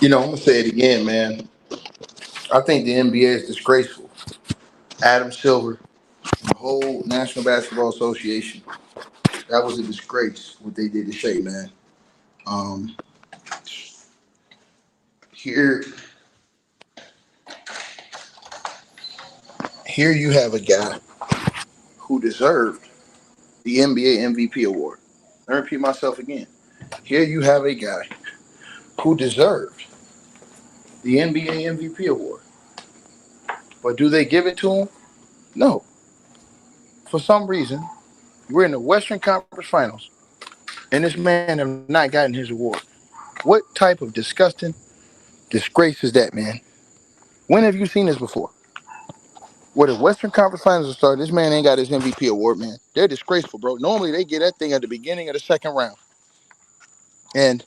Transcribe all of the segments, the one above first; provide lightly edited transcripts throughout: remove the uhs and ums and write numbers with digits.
I'm gonna say it again, man. I think the NBA is disgraceful. Adam Silver, the whole National Basketball Association, that was a disgrace what they did to Shai, man. Um, here, here you have a guy who deserved the NBA MVP award. Let me repeat myself again. Here you have a guy who deserved the NBA MVP award, but do they give it to him? No. For some reason, we're in the Western Conference Finals, and this man have not gotten his award. What type of disgusting disgrace is that, man? When have you seen this before? Where the Western Conference Finals are started, this man ain't got his MVP award, man. They're disgraceful, bro. Normally they get that thing at the beginning of the second round. And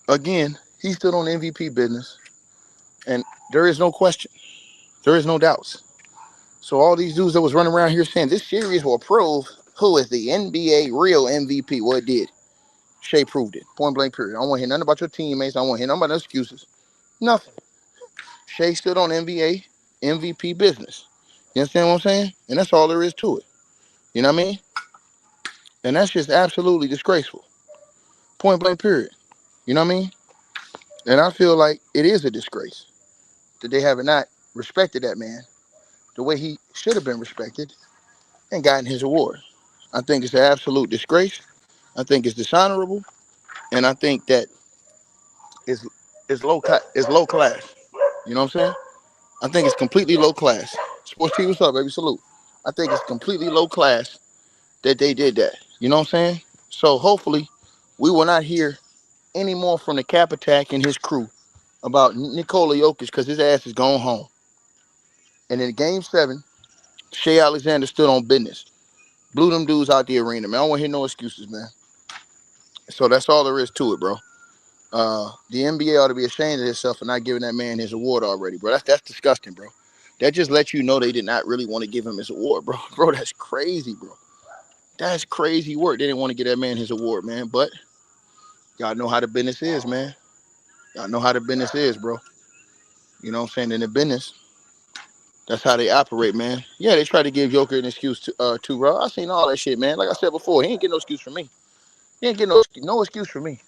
again, he stood on MVP business, and there is no question. There is no doubts. So all these dudes that was running around here saying this series will prove who is the NBA real MVP. Well, it did. Shai proved it. Point blank period. I don't want to hear nothing about your teammates. I don't want to hear nothing about no excuses. Nothing. Shai stood on NBA MVP business. You understand what I'm saying? And that's all there is to it. You know what I mean? And that's just absolutely disgraceful. Point blank period. You know what I mean? And I feel like it is a disgrace that they have not respected that man the way he should have been respected and gotten his award. I think it's an absolute disgrace. I think it's dishonorable, and I think that it's it's low class. You know what I'm saying? I think it's completely low class. Sports T, what's up, baby? Salute. I think it's completely low class that they did that. You know what I'm saying? So hopefully we will not hear any more from the Cap Attack and his crew about Nikola Jokic because his ass is going home. And in Game 7, Shai Alexander stood on business. Blew them dudes out the arena, man. I don't want to hear no excuses, man. So that's all there is to it, bro. The NBA ought to be ashamed of itself for not giving that man his award already, bro. That's disgusting, bro. That just lets you know they did not really want to give him his award, bro. Bro, that's crazy, bro. That's crazy work. They didn't want to give that man his award, man. But y'all know how the business is, man. Y'all know how the business is, bro. You know what I'm saying? In the business, that's how they operate, man. Yeah, they try to give Joker an excuse too, bro. I seen all that shit, man. Like I said before, he ain't getting no excuse from me. He ain't getting no excuse from me.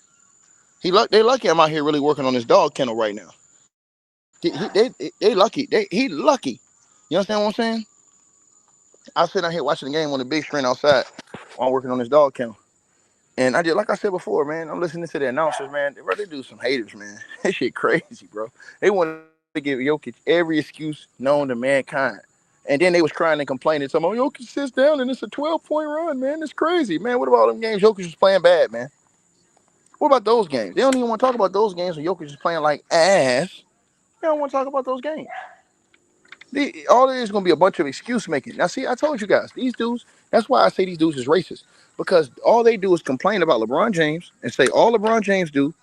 They lucky I'm out here really working on this dog kennel right now. They lucky. He lucky. You understand what I'm saying? I was sitting out here watching the game on the big screen outside while I'm working on this dog kennel. And I did, like I said before, man, I'm listening to the announcers, man. Bro, they do some haters, man. That shit crazy, bro. They want to give Jokic every excuse known to mankind. And then they was crying and complaining, talking about Jokic sits down and it's a 12-point run, man. It's crazy, man. What about them games Jokic was playing bad, man? What about those games? They don't even want to talk about those games when Jokic is playing like ass. They don't want to talk about those games. All there is going to be a bunch of excuse making. Now, see, I told you guys, these dudes, that's why I say these dudes is racist. Because all they do is complain about LeBron James and say all LeBron James do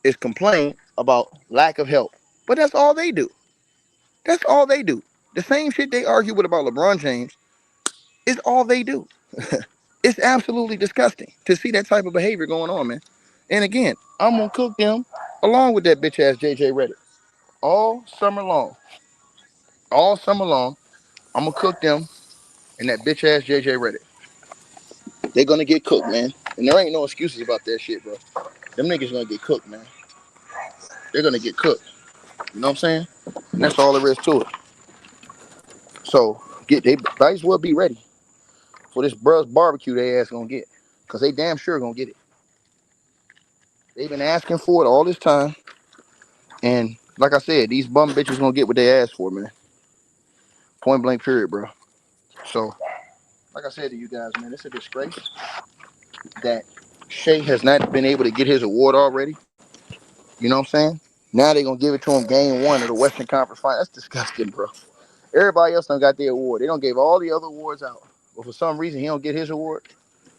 is complain about lack of help. But that's all they do. That's all they do. The same shit they argue with about LeBron James is all they do. It's absolutely disgusting to see that type of behavior going on, man. And again, I'm going to cook them along with that bitch ass JJ Redick all summer long. All summer long, I'm going to cook them and that bitch ass JJ Redick. They're going to get cooked, man. And there ain't no excuses about that shit, bro. Them niggas going to get cooked, man. They're going to get cooked. You know what I'm saying? And that's all there is to it. So they might as well be ready for this bruh's barbecue they ass gonna get. Cause they damn sure gonna get it. They've been asking for it all this time. And like I said, these bum bitches gonna get what they asked for, man. Point blank period, bro. So, like I said to you guys, man, it's a disgrace that Shai has not been able to get his award already. You know what I'm saying? Now they gonna give it to him game 1 of the Western Conference Final. That's disgusting, bro. Everybody else done got their award. They don't gave all the other awards out. But for some reason he don't get his award.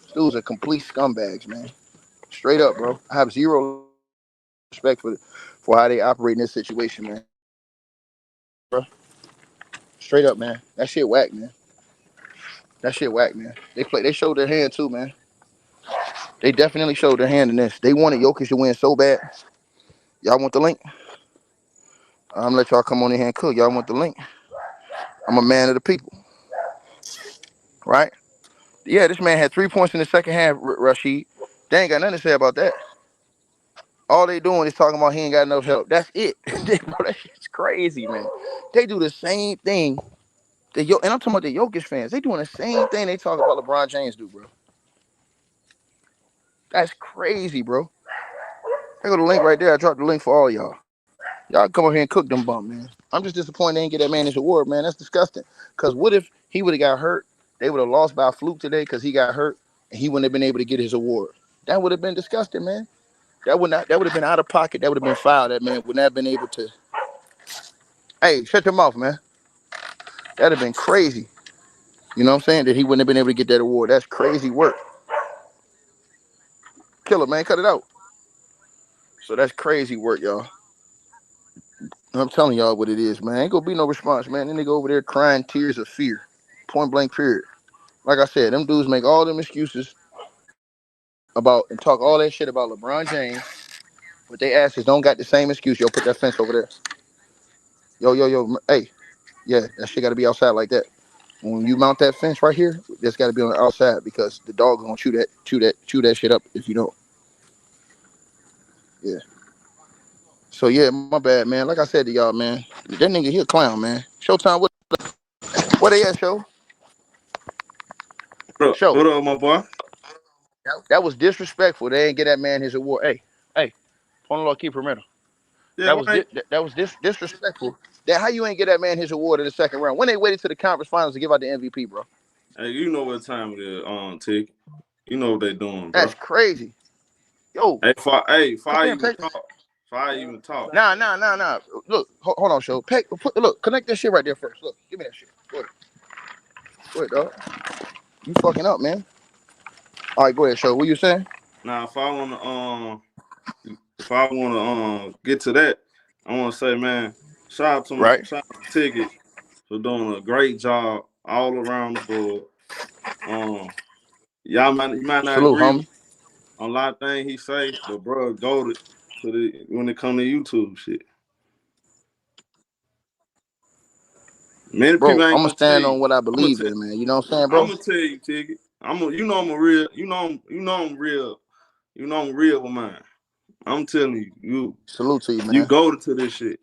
These dudes are complete scumbags, man. Straight up, bro. I have zero respect for how they operate in this situation, man. Bro. Straight up, man. That shit whack, man. That shit whack, man. They showed their hand too, man. They definitely showed their hand in this. They wanted Jokic to win so bad. Y'all want the link? I'm gonna let y'all come on in here and cook. Y'all want the link? I'm a man of the people, right? Yeah, this man had 3 points in the second half, Rashid. They ain't got nothing to say about that. All they doing is talking about he ain't got enough help. That's it. Bro, that shit's crazy, man. They do the same thing. And I'm talking about the Jokic fans. They doing the same thing they talk about LeBron James do, bro. That's crazy, bro. I go to the link right there. I dropped the link for all y'all. Y'all come over here and cook them bum, man. I'm just disappointed they didn't get that man his award, man. That's disgusting. Because what if he would have got hurt? They would have lost by a fluke today because he got hurt and he wouldn't have been able to get his award. That would have been disgusting, man. That would have been out of pocket. That would have been foul. That man would not have been able to. Hey, shut your mouth, man. That'd have been crazy. You know what I'm saying? That he wouldn't have been able to get that award. That's crazy work. Killer, man. Cut it out. So that's crazy work, y'all. I'm telling y'all what it is, man. Ain't gonna be no response, man. Then they go over there crying tears of fear. Point blank period. Like I said, them dudes make all them excuses about and talk all that shit about LeBron James, but they asses don't got the same excuse. Yo, put that fence over there. Yo. Hey, yeah, that shit gotta be outside like that. When you mount that fence right here, that's gotta be on the outside because the dog gonna chew that shit up if you don't. Yeah. So yeah, my bad, man. Like I said to y'all, man, that nigga he a clown, man. Showtime, what they at, show? Show. What up, my boy? That was disrespectful. They ain't get that man his award. Hey, point Lord keep perimeter. Yeah, right. That was disrespectful. That how you ain't get that man his award in the second round when they waited to the conference finals to give out the MVP, bro. Hey, you know what time it is, Tick. You know what they doing, bro. That's crazy. Yo, If come I here, even Peck. talk, if I even talk. Nah. Look, hold on, show. Peck, look, connect that shit right there first. Look, give me that shit. Go ahead, dog. You fucking up, man. All right, go ahead, show. What you saying? Now, if I wanna get to that, I wanna say, man, shout Right. out to Ticket for doing a great job all around the board. You might not Salute, agree homie. on a lot of things he say, but bro, go to when it come to YouTube shit. Many Bro, people I'm ain't gonna gonna tell stand you. on what I I'm gonna believe tell. in, man. You know what I'm saying, I'm bro? gonna tell you, Ticket. I'm a real. I'm real. I'm real with mine. I'm telling you, Salute to you, you man. go to this shit.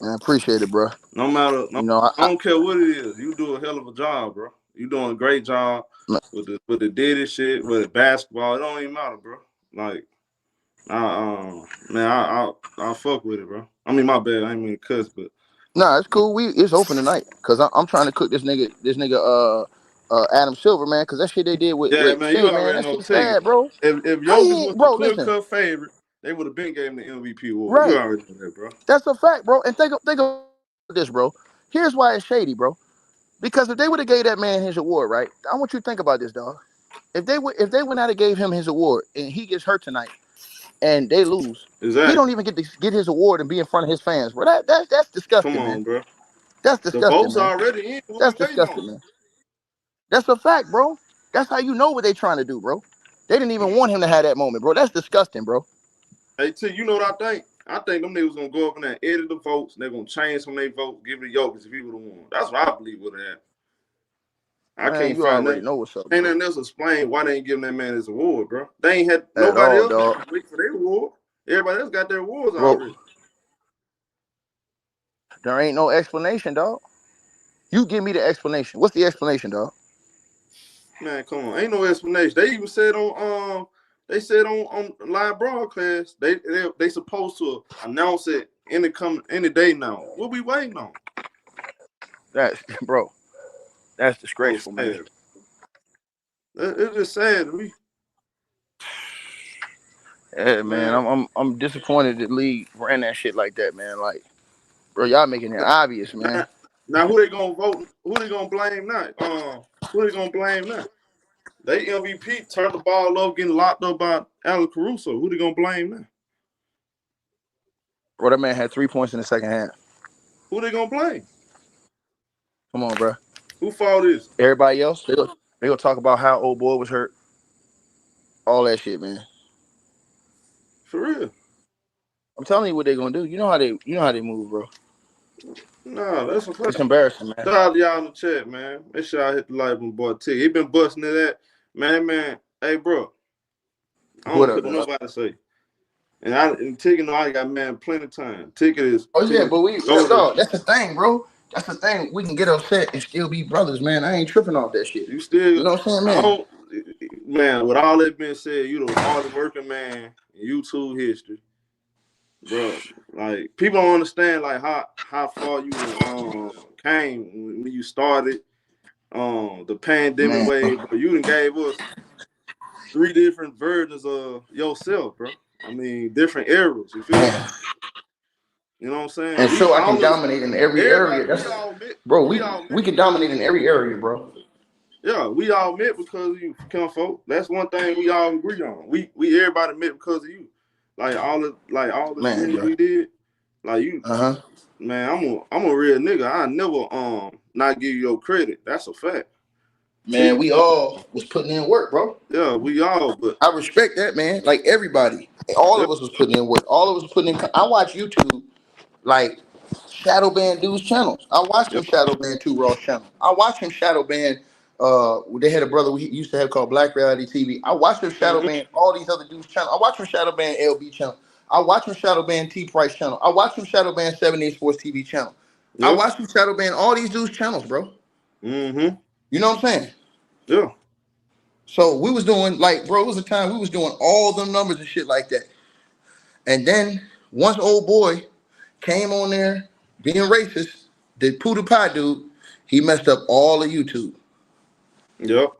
Man, appreciate it, bro. No matter, no, You know, I don't care what it is. You do a hell of a job, bro. You doing a great job with the Diddy shit, with the basketball. It don't even matter, bro. Like, man, I fuck with it, bro. I mean, my bad. I ain't mean to cuss, but nah, it's cool. It's open tonight because I'm trying to cook this nigga, Adam Silver, man. Because that shit they did yeah, with man, you Shai, man, already that know shit's Ticket. sad, bro. If How you Jokic was ain't, the bro? clear Listen, cut favorite, they would have been gave him the MVP award. You right? already know that, bro. That's a fact, bro. And think of this, bro. Here's why it's shady, bro. Because if they would have gave that man his award, right? I want you to think about this, dog. If they went out and gave him his award and he gets hurt tonight and they lose, he don't Exactly. even get to get his award and be in front of his fans, bro. That's Come disgusting, man. on, bro. That's The disgusting, votes man. already in. What we That's waiting on? disgusting, man. That's a fact, bro. That's how you know what they trying to do, bro. They didn't even want him to have that moment, bro. That's disgusting, bro. Hey, T, you know what I think? I think them niggas gonna go up in there, edit the votes, and they're gonna change from their vote, give it to Jokic if he would have won. That's what I believe would have happened. I Man, can't you find already nothing. know what's up, Ain't bro. nothing else explain why they ain't giving that man his award, bro. They ain't had At nobody all, else got dog. to wait for their award. Everybody else got their awards Bro, already. there ain't no explanation, dog. You give me the explanation. What's the explanation, dog? Man, come on. Ain't no explanation. They even said on live broadcast, they supposed to announce it any day now. What we waiting on? That's bro. That's So disgraceful, man. sad. It's just sad to me. Yeah, man. Man, I'm disappointed the league ran that shit like that, man. Like, bro, y'all making it obvious, man. now who they gonna vote? Who they gonna blame now? Who they gonna blame now? They MVP turned the ball up, getting locked up by Alan Caruso. Who they gonna blame now? Bro, that man had 3 points in the second half. Who they gonna blame? Come on, bro. Who fault is it? Everybody else, they gonna talk about how old boy was hurt. All that shit, man. For real? I'm telling you what they're gonna do. You know how they move, bro. Nah, that's a fact. It's embarrassing, man. Shout out to y'all in the chat, man. Make sure I hit the like button, boy. T. He been busting it at man. Hey, bro. I don't care what nobody say. And Ticket know I got plenty of time. Ticket is. Oh yeah, but that's the thing, bro. That's the thing. We can get upset and still be brothers, man. I ain't tripping off that shit. You still, you know what I'm saying, man? With all that being said, you the hardest working man in YouTube history, bro. Like people don't understand like how far you came when you started the pandemic wave. But you done gave us 3 different versions of yourself, bro. I mean, different eras. You feel me? You know what I'm saying? And so I can dominate in every area. Bro, we can dominate in every area, bro. Yeah, we all met because of you, Kinfolk. That's one thing we all agree on. We everybody met because of you. Like all the things we did. Like you, man. I'm a real nigga. I never not give you your credit. That's a fact. Man, we all was putting in work, bro. Yeah, we all. But I respect that, man. Like everybody, all of us was putting in work. All of us was putting in. I watch YouTube, like shadow ban dudes channels. I watched him shadow ban 2 Ross channel. I watched him shadow ban. They had a brother we used to have called Black Reality TV. I watched him shadow ban all these other dudes channels. I watched him shadow ban LB channel. I watched him shadow ban T Price channel. I watched him shadow ban 78 Sports TV channel. I watched him shadow ban all these dudes channels, bro. You know what I'm saying? Yeah. So we was doing like, bro, it was a time we was doing all them numbers and shit like that. And then once old boy came on there being racist, the PewDiePie dude, he messed up all of YouTube. Yep.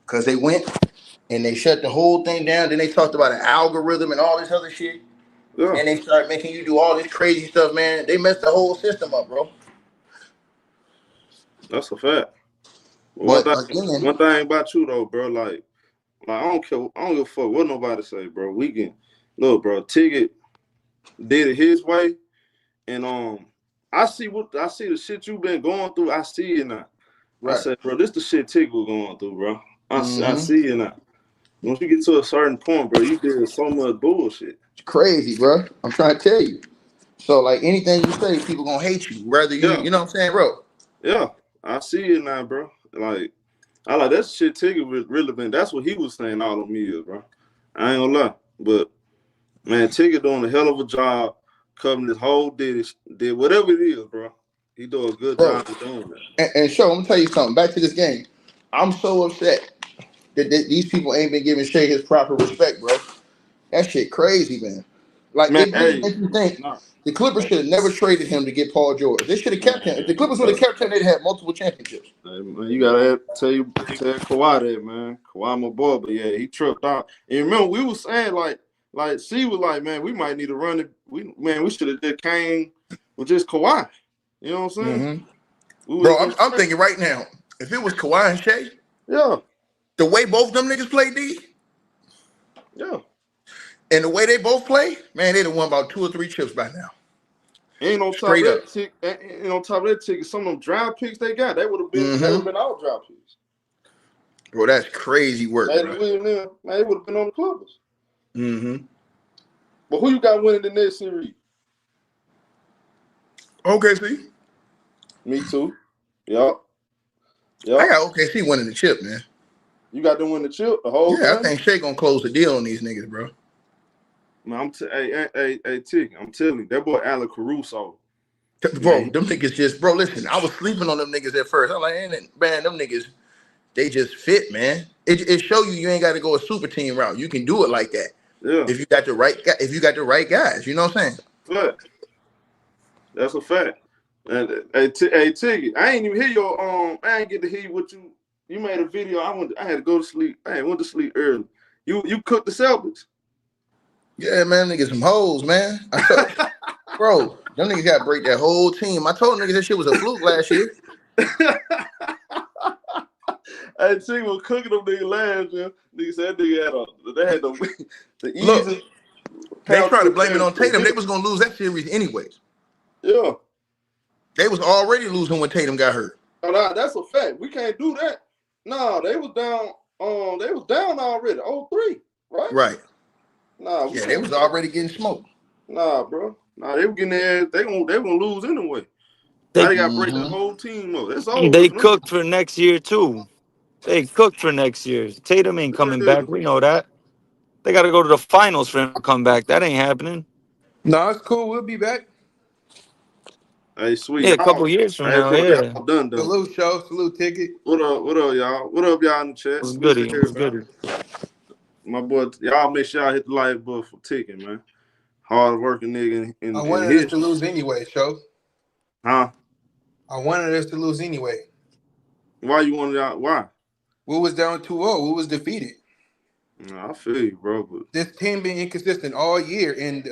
Because they went and they shut the whole thing down. Then they talked about an algorithm and all this other shit. Yeah. And they started making you do all this crazy stuff, man. They messed the whole system up, bro. That's a fact. One thing about you though, bro, like I don't give a fuck what nobody say, bro. We can look, bro. Ticket did it his way, and I see the shit you been going through. I see it now. Right. I said, bro, this the shit Ticket was going through, bro. I see it now. Once you get to a certain point, bro, you did so much bullshit. It's crazy, bro. I'm trying to tell you. So like anything you say, people gonna hate you. Whether you, you know what I'm saying, bro? Yeah, I see it now, bro. Like, I like that shit. Ticket was really been. That's what he was saying all them years, bro. I ain't gonna lie, but man, Ticket doing a hell of a job covering this whole did whatever it is, bro. He do a good job of doing that. And Show, I'm gonna tell you something. Back to this game, I'm so upset that these people ain't been giving Shai his proper respect, bro. That shit crazy, man. Like, man, it really makes you think the Clippers should have never traded him to get Paul George. They should have kept him. If the Clippers would have kept him, they'd have multiple championships. Hey, man, you gotta tell Kawhi that, man. Kawhi my boy, but yeah, he tripped out. And remember, we was saying like C was like, man, we might need to run it. We should have just came with just Kawhi. You know what I'm saying? Bro, I'm thinking right now, if it was Kawhi and Shai, the way both them niggas play D, and the way they both play, man, they'd have won about 2 or 3 chips by now. Ain't on top of that ticket, some of them draft picks they got, they would have been out draft picks. Bro, that's crazy work. Man, they would have been on the Clippers. But who you got winning the next series? OKC. Me too. Yup. I got OKC winning the chip, man. You got them win the chip the whole time? I think Shai gonna close the deal on these niggas, bro. Man, hey, Tick, I'm telling you, that boy Allen Caruso. Bro, them niggas just, bro, listen, I was sleeping on them niggas at first. I'm like, man, them niggas, they just fit, man. It show you ain't got to go a super team route. You can do it like that. Yeah. If you got the right guys, you know what I'm saying? Fact. That's a fact. And hey, Tiggy, I ain't even hear your I ain't get to hear what you made a video. I had to go to sleep. I went to sleep early. You cooked the Celtics. Yeah, man, niggas some hoes, man. Bro, them niggas got to break that whole team. I told niggas that shit was a fluke last year. Hey, Tiggy was cooking them niggas last year. Niggas said they had the easy. Look, they trying to blame it on Tatum. They was gonna lose that series anyways. Yeah. They was already losing when Tatum got hurt. Oh, nah, that's a fact. We can't do that. No, they was down. They was down already. 0-3, right? Right. Nah, they was already getting smoked. Nah, bro. Nah, they were getting their ass. They gonna lose anyway. They Now they gotta break the whole team up. It's over they with them. cooked for next year too. They cooked for next year. Tatum ain't coming Yeah. back. We know that. They got to go to the finals for him to come back. That ain't happening. No, it's cool. We'll be back. Hey, sweet. Yeah, a couple Y'all. years from Hey, now. bro, Yeah, y'all done. Salute show, salute ticket. What up, y'all? What up, y'all in the chat? was Salute goody. to Was everybody. goody. My boy, y'all make sure y'all hit the like button for ticking, man. Hard working nigga I in wanted us to history. lose anyway, show. Huh? I wanted us to lose anyway. Why you wanted out? Why? We was down 2-0. We was defeated. Nah, I feel you, bro. But This team been inconsistent all year, and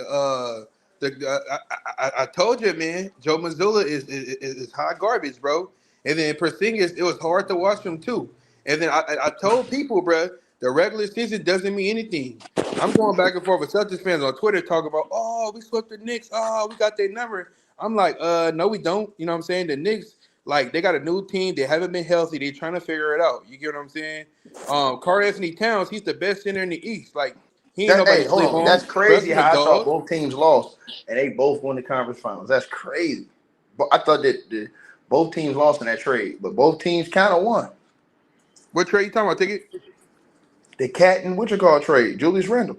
I told you, man, Joe Mazzulla is hot garbage, bro. And then Porzingis, it was hard to watch him too. And then I told people, bro, the regular season doesn't mean anything. I'm going back and forth with Celtics fans on Twitter talking about, oh, we swept the Knicks, oh, we got their number. I'm like, no, we don't. You know what I'm saying? The Knicks, like, they got a new team. They haven't been healthy. They're trying to figure it out. You get what I'm saying? Karl Anthony Towns, he's the best center in the East. Like, he ain't nobody Hey, to hold sleep on. on, That's crazy especially the how I thought dog. both teams lost and they both won the conference finals. That's crazy. But I thought that both teams lost in that trade, but both teams kind of won. What trade you talking about, Ticket? The cat and what you call trade, Julius Randle.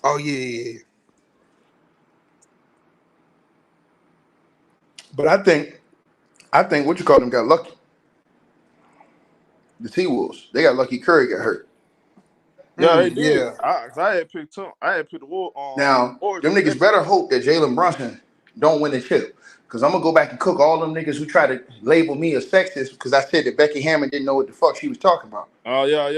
Oh, yeah. But I think what you call them got lucky. The T-Wolves. They got lucky Curry got hurt. yeah, they did. Yeah. I had picked him. I had picked the war. Now, them niggas better hope that Jalen Brunson don't win the chip. Because I'm going to go back and cook all them niggas who try to label me a sexist because I said that Becky Hammond didn't know what the fuck she was talking about. Oh yeah.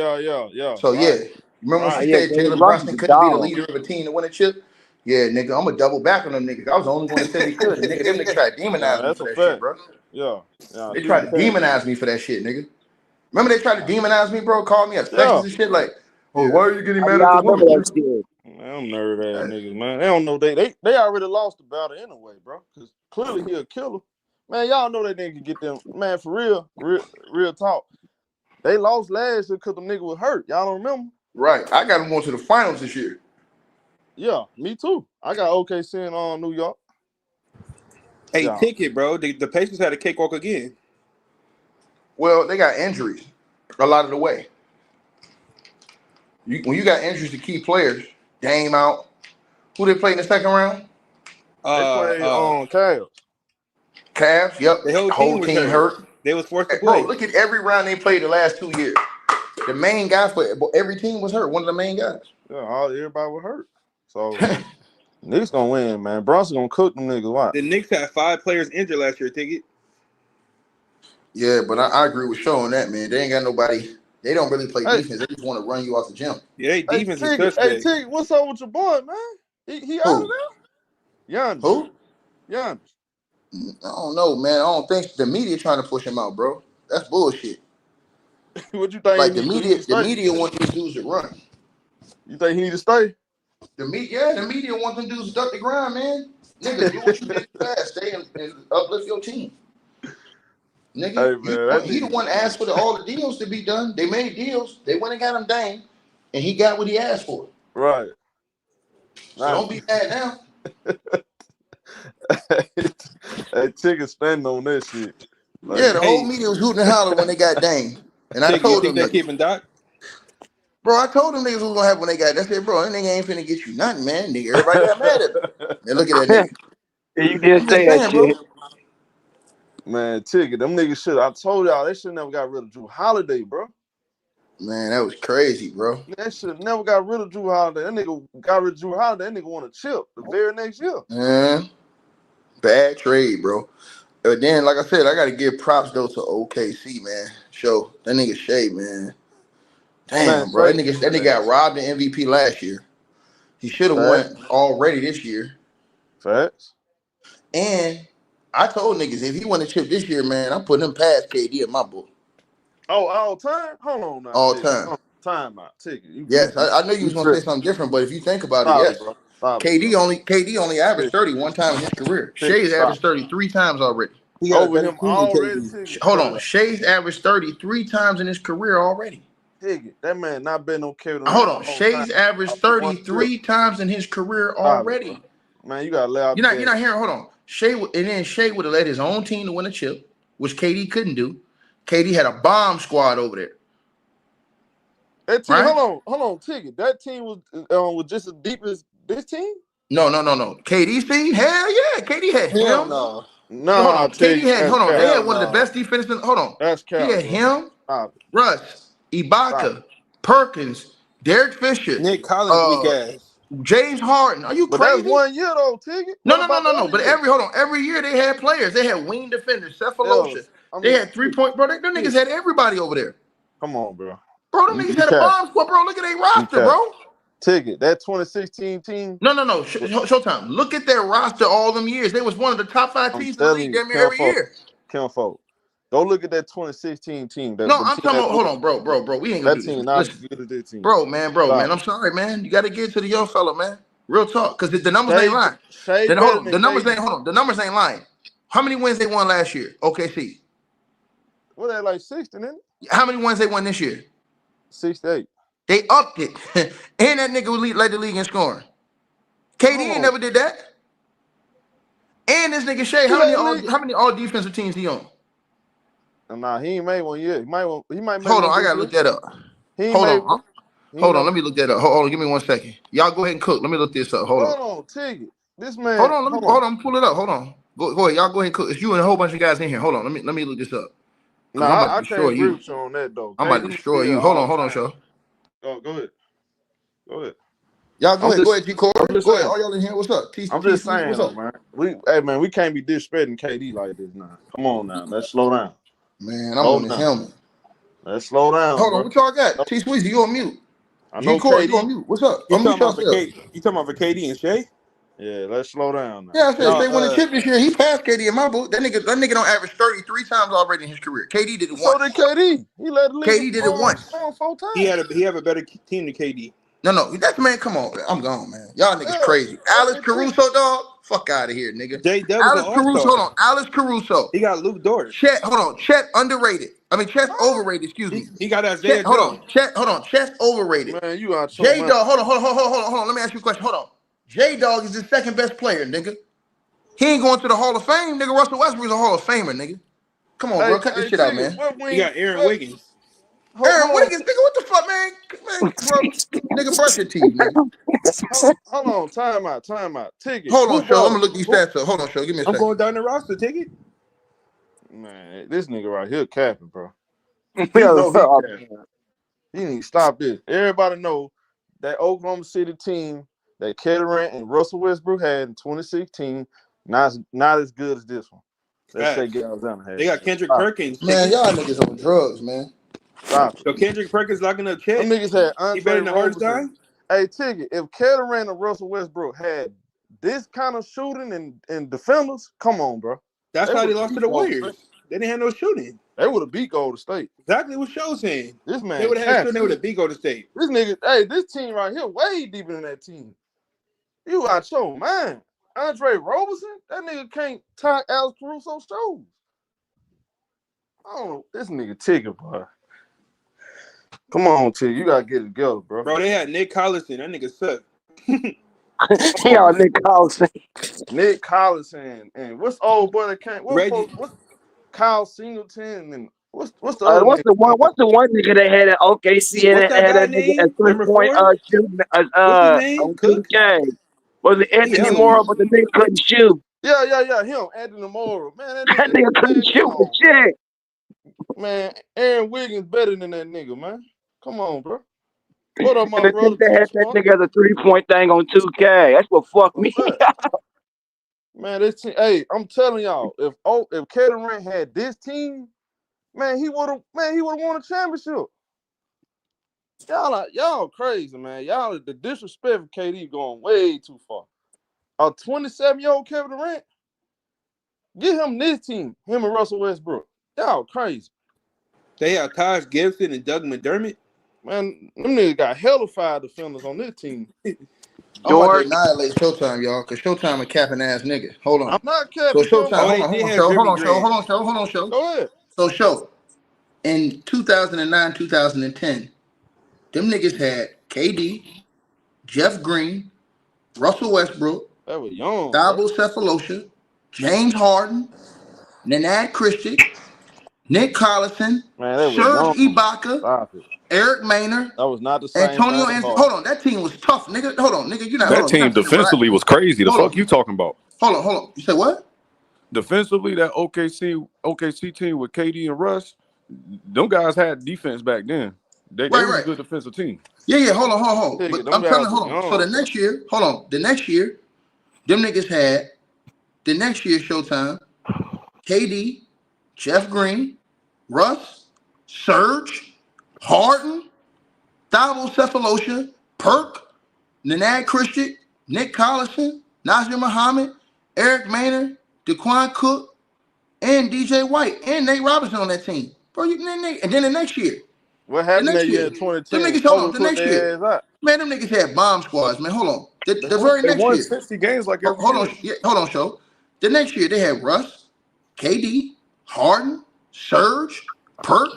So, Right. yeah. Remember when she said Jalen Brunson couldn't be the leader of a team to win a chip? Yeah, nigga, I'm going to double back on them niggas. I was the only one that said he could. Nigga, them niggas tried to Nah, demonize me that's for a that shit, fact. bro. Yeah. They See tried what to I'm saying? demonize me for that shit, nigga. Remember they tried to demonize me, bro? Call me a sexist Yeah. and shit like, oh, Yeah. why are you getting mad at Yeah, I the remember women? that shit. Man, them nerd ass niggas, man. They don't know they already lost the battle anyway, bro. Because clearly he a killer. Man, y'all know that nigga can get them. Man, for real talk. They lost last year because the nigga was hurt. Y'all don't remember? Right. I got them going to the finals this year. Yeah, me too. I got OKC in New York. Hey, Yeah. Ticket, bro. The Pacers had a cakewalk again. Well, they got injuries a lot of the way. When you got injuries to key players, Dame out. Who they play in the second round? They play on Cavs. Cavs. Yep. The whole Whole team was team hurt. hurt. They was forced to Hey, bro, play. look at every round they played the last 2 years. The main guy for every team was hurt. One of the main guys. Yeah, everybody was hurt. So niggas gonna win, man. Brunson gonna cook them niggas. Why? The Knicks had 5 players injured last year, Ticket. Yeah, but I agree with Sean on that, man. They ain't got nobody. They don't really play Hey, defense. They just want to run you off the gym. Yeah, they defense is suspect. Tig, what's up with your boy, man? He out of Who? there? Giannis. Who? Giannis. I don't know, man. I don't think the media trying to push him out, bro. That's bullshit. What you think Like he the need media, to the stay? media want these dudes to run. You think he need to stay? The media want them dudes to duck the grind, man. Nigga, do what you did in the past. Stay and uplift your team. Nigga, Hey, man, he the one asked for all the deals to be done. They made deals. They went and got him Dame, and he got what he asked for. right. So don't be mad now. Hey, Tig is standing on that shit. Like, Yeah, the whole media was hooting and hollering when they got Dame. And I Ticket, you told think them, they keeping Doc? bro, I told them niggas what was gonna happen when they got that. I said, bro, that nigga ain't finna get you nothing, man. Nigga, everybody got mad at him. And look at that nigga. You did I'm say just that saying, bro. shit. man, Tig, them niggas should. I told y'all they should never got rid of Drew Holiday, bro. Man, that was crazy, bro. That should never got rid of Drew Holiday. That nigga got rid of Drew Holiday. That nigga won a chip the very next year. Man, bad trade, bro. But then, like I said, I got to give props, though, to OKC, man. Show that nigga Shai, man. Damn, Man, bro. That nigga got robbed in MVP last year. He should have won already this year. Facts. And I told niggas, if he won the chip this year, man, I'm putting him past KD in my book. Oh, all time? Hold on now. All Tig. time. Time out. Tig. Yes, I know you was going to say something different, but if you think about it, Stop yes. it, bro. Stop KD it, only averaged 30 one time in his career. Tig, Shai's stop. averaged 30 3 times already. He got a Over better him team than already, KD. Tig. Hold on. Shai's averaged 30 3 times in his career already. Tig, that man not been no Kevin. Hold on. Shai's averaged 33 times in his career already. Man, you gotta lay out. You're not hearing. Hold on. Shai would have led his own team to win a chip, which KD couldn't do. KD had a bomb squad over there. That team, right? hold on, Tigger. That team was just as deep as this team? No. KD's team? Hell yeah. KD had him. No. Hold on. KD had, hold on. They had one of the best defensemen. Hold on. That's cap. He had him, Russ, Ibaka, Perkins, Derek Fisher, Nick Collins, weak ass. James Harden. Are you but crazy? That's 1 year though, Tigger. No. But every year they had players. They had wing defenders, Cephalosha. They had 3-point, bro. Them niggas had everybody over there. Come on, bro. Bro, them niggas had a bomb squad, bro. Look at their roster, bro. Tigger, that 2016 team. No. Showtime. Look at their roster all them years. They was one of the top 5 teams in the league damn near every year. Kenfo. Go look at that 2016 team. I'm talking about. Hold on, bro. We ain't gonna do that team. this. Not as good as this team. Bro, man. I'm sorry, man. You got to get to the young fella, man. Real talk, because the numbers ain't lying. The numbers ain't lying. How many wins they won last year? OKC. What they like 60, didn't it? How many wins they won this year? 68. They upped it, and that nigga led the league in scoring. KD ain't never did that. And this nigga Shai, how many all defensive teams he on? Nah, he ain't made one yet. He might. Hold on, I gotta look that up. Hold on, let me look that up. Hold on, give me 1 second. Y'all go ahead and cook. Let me look this up. Hold on, Tigger. This man. Hold on, pull it up. Hold on. Go ahead. Y'all go ahead and cook. It's you and a whole bunch of guys in here. Hold on, let me look this up. Nah, I can't agree with you on that though. I'm about to destroy you. Hold on, Show. Go ahead. Y'all go ahead, G-Core. Go ahead. All y'all in here. What's up? I'm just saying, what's up, man? We can't be disrespecting KD like this now. Come on now. Let's slow down. Man, I'm on this helmet. Let's slow down. Hold on, what y'all got? T-Sweezy, you on mute. I know G-Core, KD. you on mute. What's up? You talking about for KD and Shai? Yeah, let's slow down now. Yeah, I said if they win a chip this year, he passed KD in my book. That nigga don't average 33 times already in his career. KD did it once. So did KD. He led the league. KD did it once. 4 times. He have a better team than KD. No, that man, come on, man. I'm gone, man. Y'all niggas crazy. Alex Caruso, dog. Fuck out of here, nigga. Alex Caruso, hold on. Alex Caruso. He got Luke Dort. Chet underrated. Chet's overrated. Excuse me. He got Isaiah Jones. Hold on. Chet's overrated. Man, you are J-Dog, hold on. Let me ask you a question. Hold on. J-Dog is the second best player, nigga. He ain't going to the Hall of Fame, nigga. Russell Westbrook is a Hall of Famer, nigga. Come on, bro. Cut this shit out, man. You got Aaron Wiggins. Aaron Wiggins, nigga, what the fuck, man? Bro, nigga, brush your teeth, nigga. Hold on, time out. Ticket. Hold on, Show. I'm gonna look these stats up. Hold on, Show. Give me a second. I'm going down the roster, Ticket. Man, this nigga right here capping, bro. He need to stop this. Everybody know that Oklahoma City team that Durant and Russell Westbrook had in 2016 not as good as this one. Let's say Gilgeous-Alexander had. They got Kendrick Perkins. Man, y'all niggas on drugs, man. Stop. So Kendrick Perkins locking up Chet. Them niggas had Andre he better than Roberson. Hey, Tigger, if Durant and Russell Westbrook had this kind of shooting and defenders, come on, bro. That's how they lost to the Warriors. They didn't have no shooting. They would have beat Golden State. Exactly what Show's saying. This man, they would have had shooting. They would have beat Golden State. This nigga, this team right here, way deeper than that team. You out your man. Andre Roberson, that nigga can't tie Alex Caruso's shoes. I don't know. This nigga Tigger, boy. Come on, Tigger. You gotta get it together, bro. Bro, they had Nick Collison. That nigga suck. Yeah, Nick Collison. Nick Collison and what's old boy that came? What's Kyle Singleton and what's the other what's the one nigga they had at OKC and had that nigga at 3-point shooting on 2K? Was it Anthony Moore, but the nigga couldn't shoot? Yeah, him, Anthony Moore. Man, that nigga couldn't shoot for shit. Man, Aaron Wiggins better than that nigga, man. Come on, bro. What up, my and brother? They had that nigga as a 3-point thing on 2K. That's what fucked me. Man, this team. Hey, I'm telling y'all, if Durant had this team, man, he would have won a championship. Y'all crazy, man. Y'all the disrespect for KD going way too far. A 27-year-old Kevin Durant, get him this team. Him and Russell Westbrook. Y'all crazy. They have Taj Gibson and Doug McDermott. Man, them niggas got hella 5 defenders on this team. I'm about to annihilate Showtime, y'all, because Showtime a capping ass nigga. Hold on. I'm not capping. So Showtime, hold on, Show. Go ahead. So Show, in 2009, 2010, them niggas had KD, Jeff Green, Russell Westbrook, That was young. Thabo Cephalosha, James Harden, Nenad Christian, Nick Collison, Serge Ibaka, Eric Maynard. That was not the same. Antonio Anthony. Hold on, that team was tough, nigga. Hold on, nigga. You not that team defensively was crazy. The fuck you talking about? Hold on. You said what? Defensively, that OKC team with KD and Russ, them guys had defense back then. They was a good defensive team. Yeah. Hold on. But I'm telling you, hold on. So the next year, them niggas had the next year Showtime, KD, Jeff Green, Russ, Serge, Harden, Thabo Cephalosha, Perk, Nenad Christian, Nick Collison, Nasir Muhammad, Eric Maynard, DeQuan Cook, and DJ White, and Nate Robinson on that team. Bro, and then the next year. What happened that year in 2010? Them niggas, the next year. Man, them niggas had bomb squads, man. Hold on. The very next year. 60 games like every hold on, show. The next year, they had Russ, KD, Harden, Serge, Perk,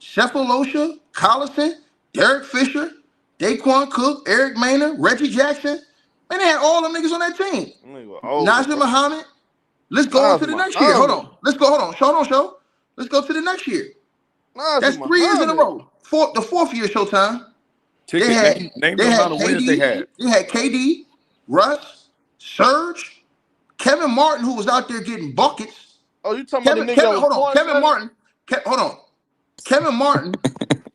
Cephalosha, Collison, Derek Fisher, Daquan Cook, Eric Maynard, Reggie Jackson. Man, they had all them niggas on that team. Nasir Muhammad. Let's go on to the next year. Hold on. Show. Let's go to the next year. That's 3 years in a row. The fourth year Showtime. They had KD, Russ, Serge, Kevin Martin, who was out there getting buckets. Oh, you talking about the nigga? Kevin Martin. Kevin Martin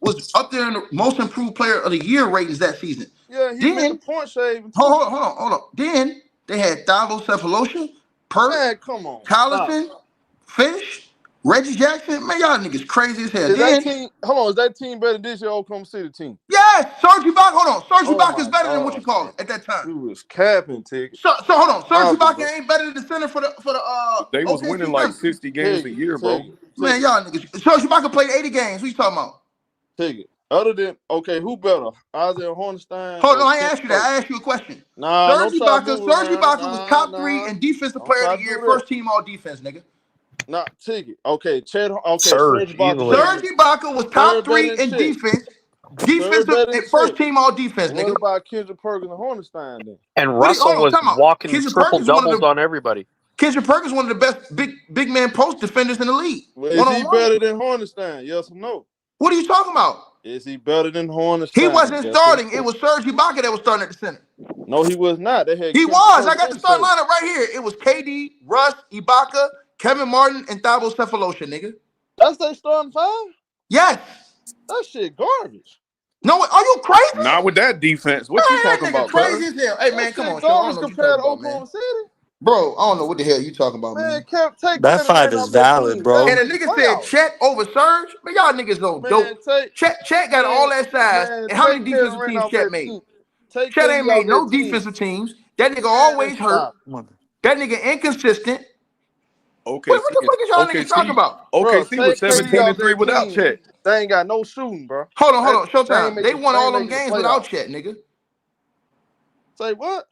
was up there in the most improved player of the year ratings that season. Yeah, he made the point shave. Hold on. Then they had Thabo Cephalosha, Perk, Collison, Fish, Reggie Jackson. Man, y'all niggas crazy as hell. Is that team better than this year Oklahoma City team? Yes, Serge Ibaka. Serge Ibaka is better than what you call it at that time. He was capping, Tick. So hold on. Serge Ibaka ain't better than the center for the They was winning like 60 games a year, bro. Man, y'all niggas. Serge Ibaka played 80 games. What you talking about? Take it. Other than who better? Isaiah Hornstein? Hold on, I ain't asked you that. I asked you a question. Serge Ibaka was top 3 in defensive player of the year, first team all defense, nigga. Not ticket. Okay, Serge Ibaka was top 3 in defense. Defensive first team all defense, nigga. What about Kendrick Perkins and Hornstein then? And Russell was walking triple doubles on everybody. Kendrick Perkins one of the best big man post defenders in the league. Well, is he better than Hornstein? Yes or no? What are you talking about? Is he better than Hornstein? He wasn't starting. It was Serge Ibaka that was starting at the center. No, he was not. He was. I got the start lineup right here. It was KD, Russ, Ibaka, Kevin Martin, and Thabo Cephalosha, nigga. That's their starting 5? Yes. That shit garbage. No, are you crazy? Not with that defense. What you talking about, crazy as hell. Hey, man, come on, Sean. Compared to Oklahoma City? Bro, I don't know what the hell you talking about, man. That 5 is valid, bro. And the nigga said Chet over Serge. Man, y'all niggas don't dope. Chet got all that size. And how many defensive teams Chet made? Chet ain't made no defensive teams. That nigga always hurt. That nigga inconsistent. Okay. What the fuck is y'all niggas talking about? OKC was 17-3 without Chet. They ain't got no shooting, bro. Hold on. Showtime. They won all them games without Chet, nigga. Say what?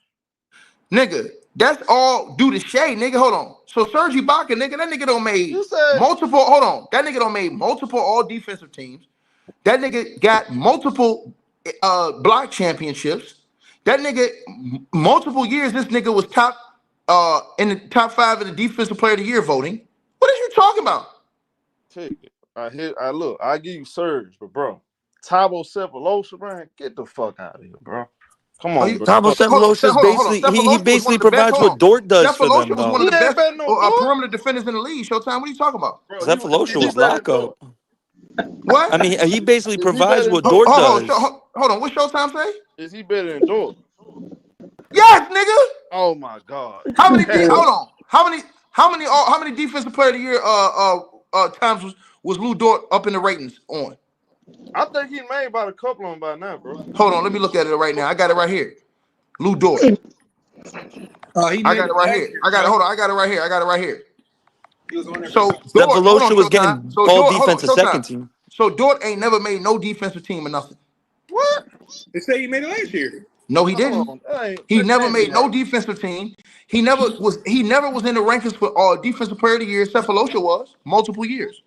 Nigga, that's all due to Shai, nigga. Hold on. So Serge Ibaka, nigga, that nigga don't made multiple. Hold on. That nigga don't made multiple all defensive teams. That nigga got multiple block championships. That nigga, multiple years, this nigga was top in the top 5 in the defensive player of the year voting. What are you talking about? Take it. I give you Serge, but bro, Thabo Cephalosha, man, get the fuck out of here, bro. Come on, bro. Thabo Cephalosha is basically he basically provides what Dort does for them. Was one of the best perimeter defenders in the league. Showtime, what are you talking about? Cephalosha was lockup. What? I mean, he basically provides what Dort does. Hold on, what Showtime say? Is he better than Dort? Yes, nigga. Oh my God. How many? Hold on. How many defensive player of the year times was Lou Dort up in the ratings on? I think he made about a couple of them by now, bro. Hold on, let me look at it right now. I got it right here. Lou Dort. I got it right here. I got it right here. So Cephalosha was getting all defensive second team. So Dort ain't never made no defensive team or nothing. What? They say he made it last year. No, he didn't. He never made no defensive team. He never was in the rankings for defensive player of the year. Cephalosha was multiple years.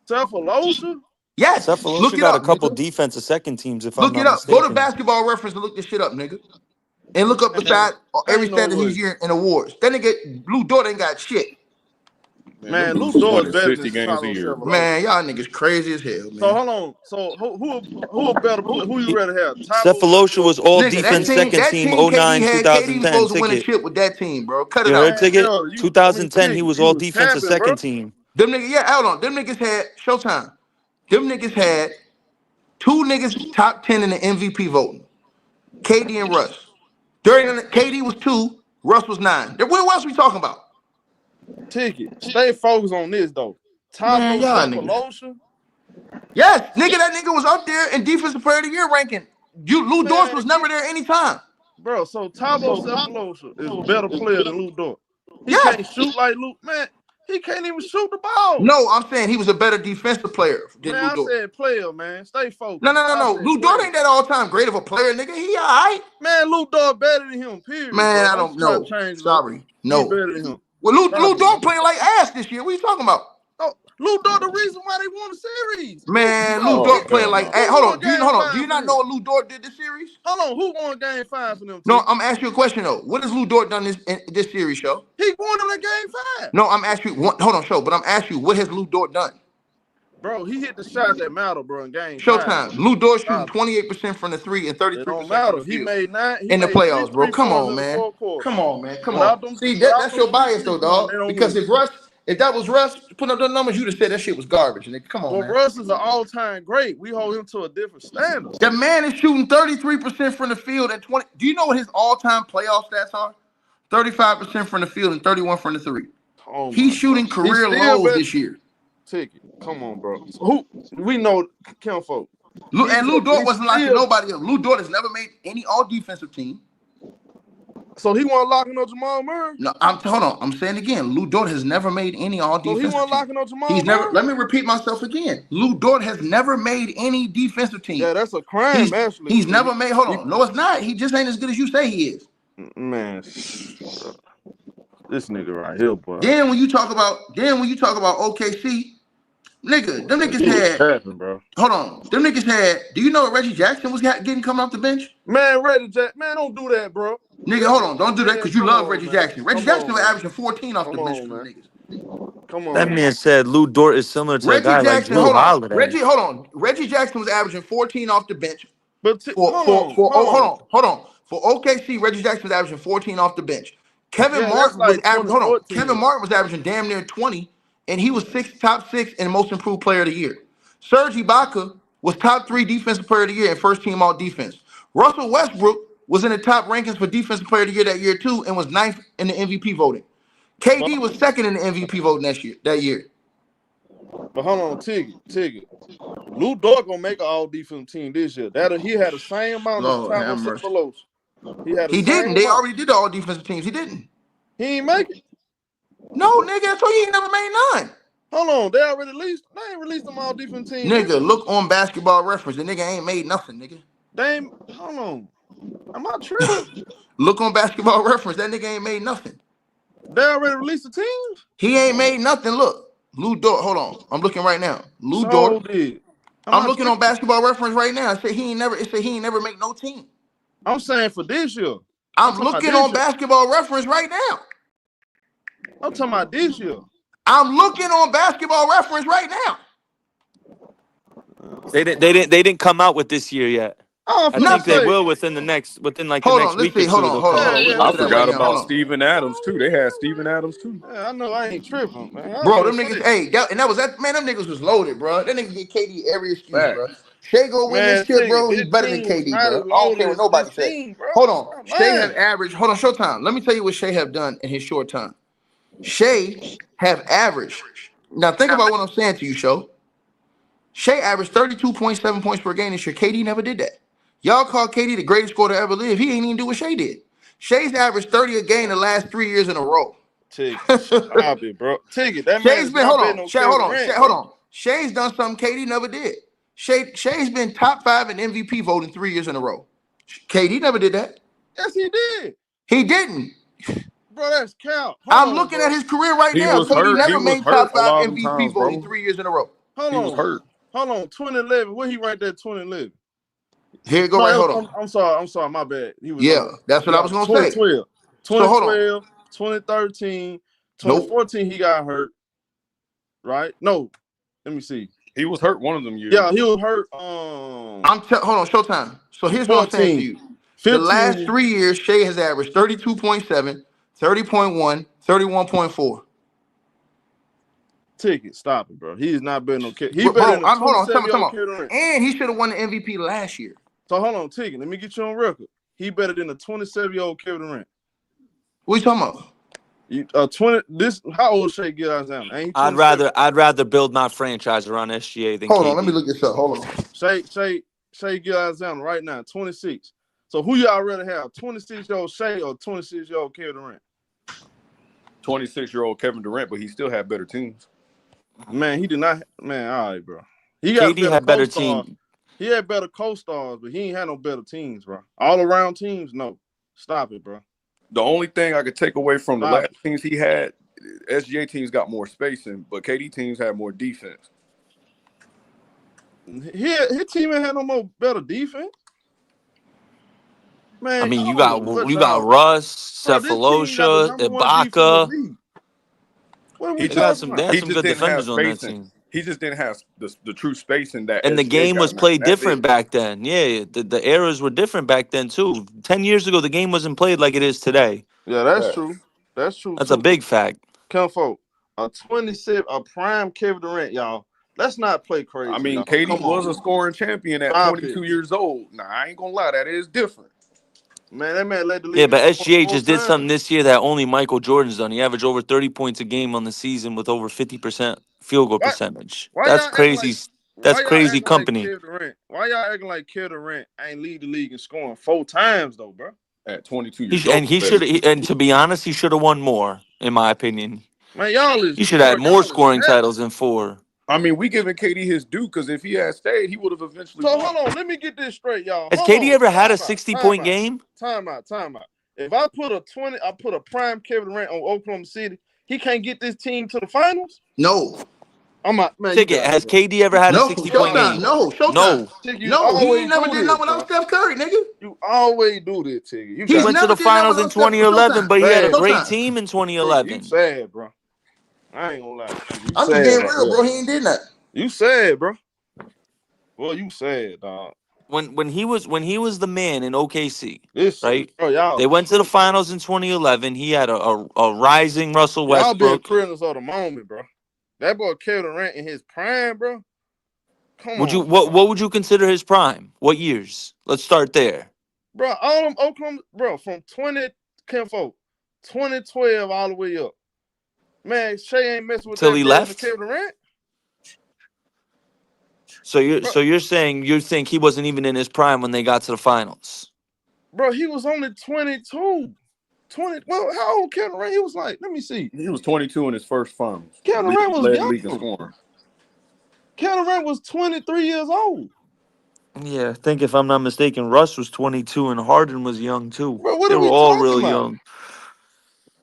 Cephalosha? Yes. Cephalosha got a couple defensive second teams. If I'm not mistaken. Go to Basketball Reference and look this shit up, nigga. and look up beside every Ain't no stat of his way. year in awards. That nigga Lou Dort ain't got shit. Man, Lou dudes is Dort winning is better 60 than games a Chicago year, bro. Man, y'all niggas crazy as hell, man. So hold on. So who a better player? Who you rather have? Cephalosha was all Nigga, defense second that team team KD 09 had, KD was 2010 supposed to win a ticket. chip with that team, bro. Cut You it heard out. ticket? Harold, 2010 he was all defensive capping, bro. second team. Them niggas, yeah, hold on. Them niggas had Showtime. Them niggas had 2 niggas top 10 in the MVP voting. KD and Russ. KD was 2, Russ was 9. What else we talking about? Ticket. Stay focused on this though. Man, Tabo y'all niggas. Cephalosha. Yes, nigga, that nigga was up there in defensive player of the year ranking. Lou Dort was never there anytime. Bro, so Tabo Cephalosha is a better player than Lou Dort. He Yes. can't shoot like Lou. Man, he can't even shoot the ball. No, I'm saying he was a better defensive player than Man, Lou I Dort. said player, man. Stay focused. No. Lou Dort ain't that all-time great of a player, nigga. He all right. Man, Lou Dort better than him, period. Man, bro. I don't know. Sorry. No. He better than him. Well, Lou Dort playing like ass this year. What are you talking about? Oh, Lou Dort the reason why they won the series. Man, Bro, Lou Dort playing like ass. Hold on. Do you not know what Lou Dort did this series? Hold on. Who won game 5 for them? No, I'm asking you a question though. What has Lou Dort done this series, show? He won them in game 5. No, I'm asking you. Hold on, show. But I'm asking you, what has Lou Dort done? Bro, he hit the shots that matter, bro, in game 5. Showtime. Lou Dort shooting 28% from the 3 and 33% It don't from matter. the He field. made 9 In the playoffs, bro. Come on, man. Come on. See, that's your bias though, dog. Because if that was Russ putting up the numbers, you'd have said that shit was garbage, nigga. Come on, man. Russ is an all-time great. We hold him to a different standard. That man is shooting 33% from the field and 20. Do you know what his all-time playoff stats are? 35% from the field and 31 from the 3. Oh, he's shooting career lows this year. Ticket. Come on, bro. So who we know Kim folk. And Lou Dort wasn't locking nobody up. Lou Dort has never made any all-defensive team. So he wasn't locking up Jamal Murray? No, hold on. I'm saying again, Lou Dort has never made any all-defensive team. So he wasn't locking up Jamal Murray? Murray? Let me repeat myself again. Lou Dort has never made any defensive team. Yeah, that's a crime, actually. He's never made. Hold on. No, it's not. He just ain't as good as you say he is. Man, this nigga right here, boy. Then when you talk about OKC, nigga, them niggas had. Bro. Hold on, them niggas had. Do you know what Reggie Jackson was getting coming off the bench? Man, Reggie Jackson, man, don't do that, bro. Nigga, hold on, don't do that because you love Reggie Jackson. Reggie Jackson was averaging 14 off the bench for them niggas. Come on. That man said Lou Dort is similar to Reggie a guy Jackson, like Drew Holiday. Reggie Jackson was averaging 14 off the bench. But hold on. For OKC, Reggie Jackson was averaging 14 off the bench. Kevin Martin was averaging damn near 20, and he was top 6 in most improved player of the year. Serge Ibaka was top 3 defensive player of the year and first team all defense. Russell Westbrook was in the top rankings for defensive player of the year that year too, and was 9th in the MVP voting. KD was 2nd in the MVP voting that year. But hold on, Tiggy. Lou Dort gonna make an all defensive team this year. He had the same amount of time on Cephalosha. He didn't. They already did the all defensive teams. He didn't. He ain't make it. No, nigga. I told you he ain't never made none. Hold on, they ain't released them all defensive teams. Nigga, look on Basketball Reference. The nigga ain't made nothing, nigga. Hold on. Am I tripping? Look on Basketball Reference. That nigga ain't made nothing. They already released the teams? He ain't made nothing. Look. Lou Dort. Hold on. I'm looking right now. Lou Dort. I'm looking on Basketball Reference right now. It said he ain't never make no team. I'm saying for this year. I'm looking on Basketball Reference right now. I'm talking about this year. I'm looking on Basketball Reference right now. They didn't come out with this year yet. I think they will within the next week or two. Hold on. I forgot about Steven Adams too. They had Steven Adams too. Yeah, I know I ain't tripping, man. Bro, them niggas, them niggas was loaded, bro. That nigga get KD every excuse, bro. Shai go win this shit, bro. He's better than KD, bro. I don't care what nobody says. Hold on. Shai have averaged. Hold on, Showtime. Let me tell you what Shai have done in his short time. Shai have averaged. Now think about what I'm saying to you, Show. Shai averaged 32.7 points per game this year. KD never did that. Y'all call KD the greatest scorer to ever live. He ain't even do what Shai did. Shai's averaged 30 a game the last 3 years in a row. Stop it, bro. Ticket. That Shai's been hold on. Shai's done something KD never did. Shai's been top 5 in MVP voting 3 years in a row. KD never did that. Yes, he did. He didn't. Bro, that's count. I'm looking at his career right now. KD never made top 5 MVP voting 3 years in a row. Hold on. 2011. Where he ranked that 2011? Here you go, No, right, hold on. I'm sorry, my bad. He was that's what I was going to say. 2012, So, hold on. 2013, 2014, he got hurt, right? No, let me see. He was hurt one of them years. Yeah, he was hurt. Hold on, Showtime. So here's 14, what I'm saying to you. 15, the last 3 years, Shai has averaged 32.7, 30.1, 31.4. Ticket, stop it, bro. He is not better no kid. He better than a 27-year-old Kevin Durant. And he should have won the MVP last year. So hold on, Ticket. Let me get you on record. He better than a 27-year-old Kevin Durant. What you talking about? How old is Shai Gilgeous-Alexander? Ain't he I'd rather build my franchise around SGA than Hold KD. on, let me look this up. Hold on. Shai Gilgeous-Alexander right now, 26. So who y'all rather have, 26-year-old Shai or 26-year-old Kevin Durant? 26-year-old Kevin Durant, but he still had better teams. Man, he did not. Man, all right, bro. KD had better teams. He had better co-stars, but he ain't had no better teams, bro. All around teams, no. Stop it, bro. The only thing I could take away from the last teams he had, SGA teams got more spacing, but KD teams had more defense. His team ain't had no more better defense. Man, I mean, you got Russ, Cephalosha, Ibaka. He got some good defenders on that team. He just didn't have the true spacing that. And the game was played different back then. Yeah, the eras were different back then too. 10 years ago, the game wasn't played like it is today. Yeah, that's true. That's true. That's a big fact. Kenfo, a prime Kevin Durant, y'all. Let's not play crazy. I mean, KD was a scoring champion at 22 years old. Nah, I ain't gonna lie, that is different. Man, that man led the league. Yeah, but SGA just did something this year that only Michael Jordan's done. He averaged over 30 points a game on the season with over 50% field goal percentage. That's crazy. That's crazy company. Why y'all acting like Kevin Durant ain't lead the league in scoring 4 times though, bro? At 22 years old. And he should. And to be honest, he should have won more, in my opinion. Man, y'all is. He should have had more scoring titles than 4. I mean, we giving KD his due because if he had stayed, he would have eventually. So hold on, let me get this straight, y'all. Has KD ever had a 60-point game? Time out. If I put a prime Kevin Durant on Oklahoma City, he can't get this team to the finals? No. I'm not, man. Ticket, has KD ever had a 60-point game? No. He ain't never did nothing without Steph Curry, nigga. You always do this, Tigger. He went to the finals in 2011, but he had a great team in 2011. You sad, bro. I ain't gonna lie. I'm just being real, bro. He ain't did nothing. You sad, bro. Well, you sad, dog. When he was the man in OKC, right? Bro, they went to the finals in 2011. He had a rising Russell Westbrook. Y'all been prisoners of the moment, bro. That boy Kevin Durant in his prime, bro. What would you consider his prime? What years? Let's start there. Bro, all them Oklahoma, bro, from 2012 all the way up. Man, Shai ain't messing with till he left. Kevin Durant. So you're saying you think he wasn't even in his prime when they got to the finals? Bro, he was only 22. Well, how old Kevin Durant? He was like, let me see. He was 22 in his first finals. Kevin Durant was young. Scoring. Kevin Durant was 23 years old. Yeah, I think if I'm not mistaken, Russ was 22 and Harden was young too. Bro, they were all real young.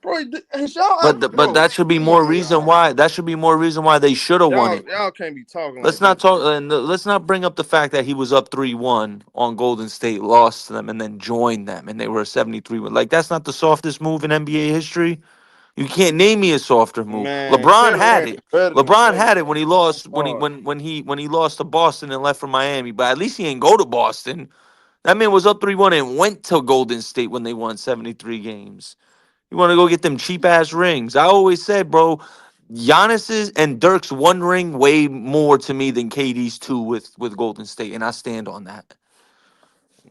Bro, but that should be more reason why. That should be more reason why they should have won it. Y'all can't be talking. Let's not talk. And let's not bring up the fact that he was up 3-1 on Golden State, lost to them, and then joined them, and they were a 73. Like that's not the softest move in NBA history. You can't name me a softer move. Man, LeBron had it. LeBron had it when he lost when he lost to Boston and left for Miami. But at least he ain't go to Boston. That man was up 3-1 and went to Golden State when they won 73 games. You want to go get them cheap ass rings? I always said, bro, Giannis's and Dirk's 1 ring way more to me than KD's 2 with Golden State, and I stand on that.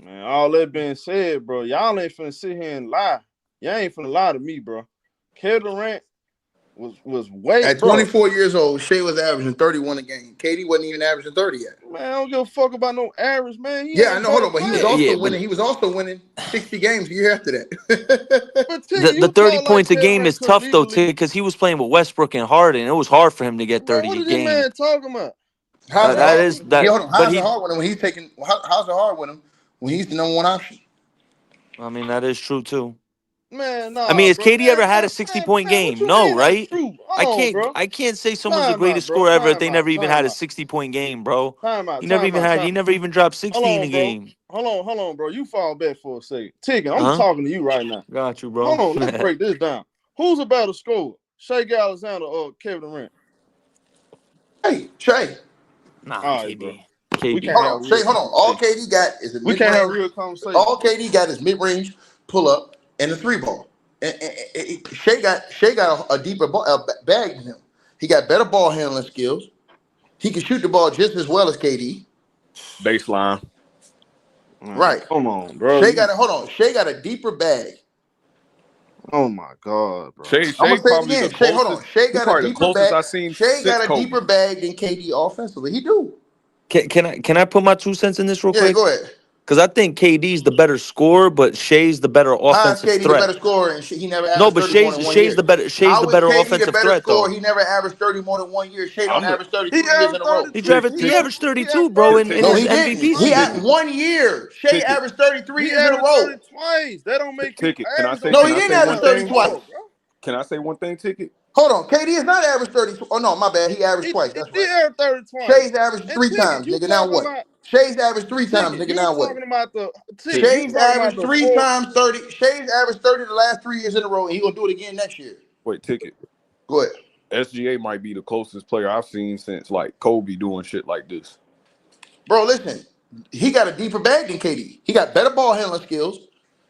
Man, all that being said, bro, y'all ain't finna sit here and lie. Y'all ain't finna lie to me, bro. Kevin Durant was way at 24 years old. Shai was averaging 31 a game. KD wasn't even averaging 30 yet. Man, I don't give a fuck about no average, man. I know. Hold on, but he was also winning. He was also winning 60 games a year after that. the 30 points a game is tough though, too, because he was playing with Westbrook and Harden. It was hard for him to get 30 a game. What is this man talking about? How's it hard with him when he's taking? How's it hard with him when he's the number 1 option? I mean, that is true too. Man, I mean, nah, has bro. KD ever had a Man, 60-point what game? you No, mean that's right? true? Hold on, bro. I can't say someone's the Time out, greatest bro. scorer ever if they Time never out. even had Time a out. 60-point game, bro. Time out. He never Time even out. had. He Time. never even dropped Hold 60 in a on, bro. game. Hold on, bro. You fall back for a second. Ticket, I'm Huh? talking to you right now. Got you, bro. Hold on, let's break this down. Who's a better scorer? Shai Gilgeous-Alexander or Kevin Durant? Hey, Shai. Nah, All right, bro. KD. We KD. can't Hold have a on, real Shai. Hold on. All conversation. KD got is a We can't have a mid-range. real conversation. All KD got is mid-range pull-up and a three ball. And Shai got a deeper bag than him. He got better ball handling skills. He can shoot the ball just as well as KD. Baseline. Right. Come on, bro. Shai got a deeper bag. Oh my God, bro. Shai I'm gonna say it probably the again. Shai, hold on. closest. Shai He got a probably the deeper closest bag. I've seen Shai since got a Kobe. deeper bag than KD offensively. He do. Can I put my 2 cents in this real Yeah, quick? go ahead. Because I think KD's the better scorer, but Shai's the better How is offensive KD the threat. better scorer and he never No, averaged but 30 more than 1 year? Shai's How the is better KD the offensive better threat scorer? though. He never averaged 30 more than 1 year. Shai don't I'm the average He 33 years in averaged a row. 32. He averaged He 32, averaged bro, in No, his he 32. didn't. MVP He had Ticket. season. 1 year. Shai Ticket. averaged 33 He years in a averaged row. 30 twice. That don't make him Ticket. Can I average. say? Don't No, Can he make I didn't say him average one 30 thing? more, twice. bro. Can I say one thing? Ticket. Hold on. KD is not average 30. Oh, no, my bad. He averaged He twice. That's did right. average 30 twice. Shai's averaged And 3 Ticket, times, you nigga. Now talking what? about Shai's averaged 3 times, Ticket, nigga. you Now what? talking about the Ticket, you Shai's talking about averaged the 3 four. times 30. Shai's averaged 30 the last 3 years in a row, and he gonna do it again next year. Wait, Ticket. Go ahead. SGA might be the closest player I've seen since like Kobe doing shit like this. Bro, listen. He got a deeper bag than KD. He got better ball handling skills.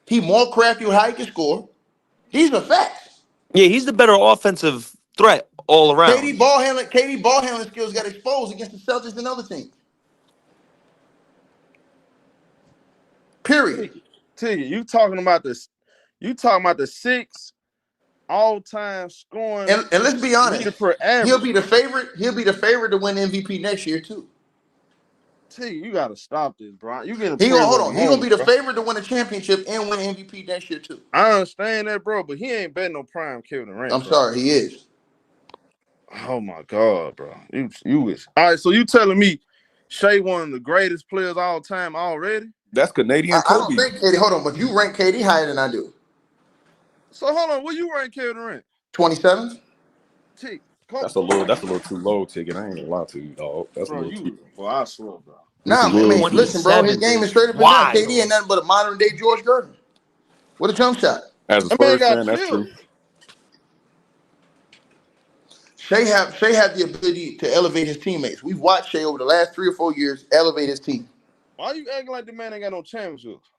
He more crafty with how he can score. These are facts. Yeah, he's the better offensive threat all around. KD ball handling skills got exposed against the Celtics and other teams. Period. Ticket, you talking about this? You talking about the 6 all-time scoring And let's be honest, leader per he'll average? be the favorite. He'll be the favorite to win MVP next year too. Ticket, you gotta stop this, bro. You getting He players gonna hold on on. the He gonna be moment, the bro. favorite to win a championship and win MVP next year too. I understand that, bro, but he ain't betting no prime Kevin Durant, I'm bro. sorry, he is. Oh my God, bro. You is all right. So you telling me Shai one of the greatest players all time already? That's Canadian I don't Kobe. think KD. Hold on, but you rank KD higher than I do. So hold on, where you rank Kevin Durant? 27th. T, That's a little too low, Ticket. I ain't gonna lie to you, dog. That's a bro, little too. I swear, bro. It's a Nah, I little mean, too. listen, bro. His 27th game is is straight up and down. KD ain't wild. nothing but a modern day George Gervin with a jump shot. As a That man Spurs got fan, that's chill. true. Shai have the ability to elevate his teammates. We've watched Shai over the last 3 or 4 years elevate his team Why you acting like the man ain't got no championships?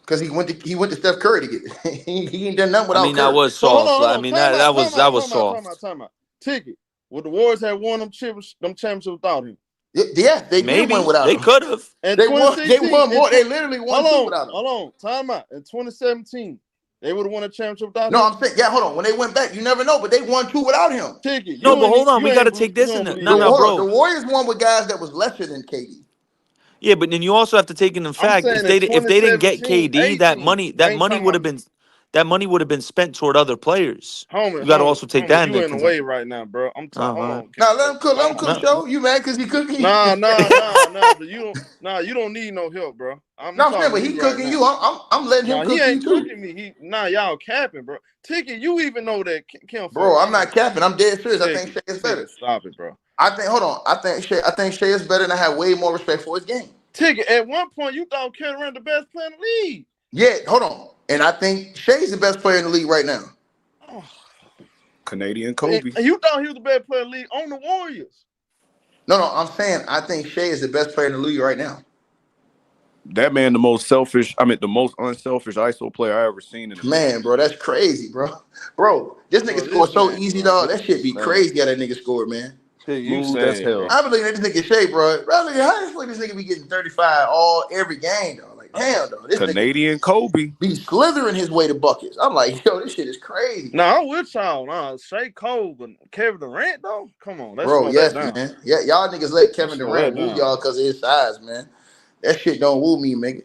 because he went to Steph Curry to get it. he ain't done nothing I without mean, that Curry. was So hold soft. on, I mean, that was soft. time out. Ticket. Would the Warriors have won them championships without him? Yeah, they did win Maybe without they him. could have. In They won. They 2016, won more. They literally won 2 without him. hold on, time out. In 2017, they would have won a championship without No, him. I'm saying, yeah, hold on. When they went back, you never know, but they won 2 without him. Ticket. No, but hold on, we got to take this You in. don't believe No, that. no, Hold on. bro. The Warriors won with guys that was lesser than KD. Yeah, but then you also have to take into I'm fact saying if they didn't get 2017, KD, 18. I that ain't money talking about would have been spent toward other players. You got to homie. also take that You into in the way consideration. right now, bro. I'm Oh, talking. Hold all on. Now let him cook. Let him cook. right. Show you mad because he cooking. Nah. But you don't need no help, bro. I'm No, I'm saying, talking but to he you right cooking now. you. I'm letting him Nah, cook he you ain't too. cooking me. Y'all capping, bro. Ticket, you even know that Kim Bro, I'm not capping. I'm dead serious. I think Shai is better. Ticket, stop it, bro. Hold on. I think Shai is better, and I have way more respect for his game. Ticket, at one point you thought Kevin Durant the best player in the league. Yeah, hold on. And I think Shai's the best player in the league right now. Oh. Canadian Kobe. And you thought he was the best player in the league on the Warriors. No, I'm saying I think Shai is the best player in the league right now. That man, the most unselfish ISO player I ever seen in the Man, bro, that's crazy, bro. Bro, this nigga scored so easy, dog. That shit be crazy how that nigga scored, man. smooth as hell. I believe that this nigga Shai, bro. How this nigga be getting 35 every game, dog? Like, damn, dog. This Canadian nigga Kobe be slithering his way to buckets. I'm like, yo, this shit is crazy. Nah, I'm with y'all. Nah, Shai Cole, but Kevin Durant, though? Come on, let's Bro, slow yes, that down. man. Yeah, y'all niggas let Kevin slow Durant that woo down. y'all because of his size, man. That shit don't woo me, nigga.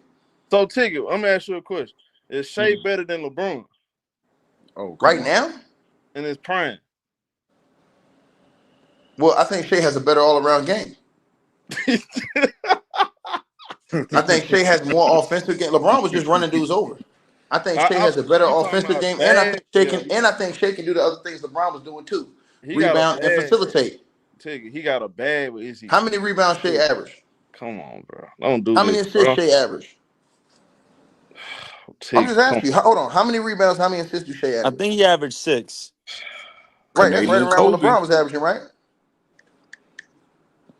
So, Ticket, I'm gonna ask you a question. Is Shai better than LeBron? Oh, right now? In his prime? Well, I think Shai has a better all-around game. I think Shai has more offensive game. LeBron was just running dudes over. I think Shai has a better you talking offensive about game, and I bad? think Shai can, and I think Shai can do the other things LeBron was doing too, He got a rebound and bad. facilitate. He got a bad. Is he? How many rebounds Shai average? Come on, bro. Don't do How this. many assists Shai average? I'm just asking you. Hold on. How many rebounds? How many assists do Shai I average? think he averaged 6. Right. That's right Canadian around what Kobe. LeBron was averaging, right?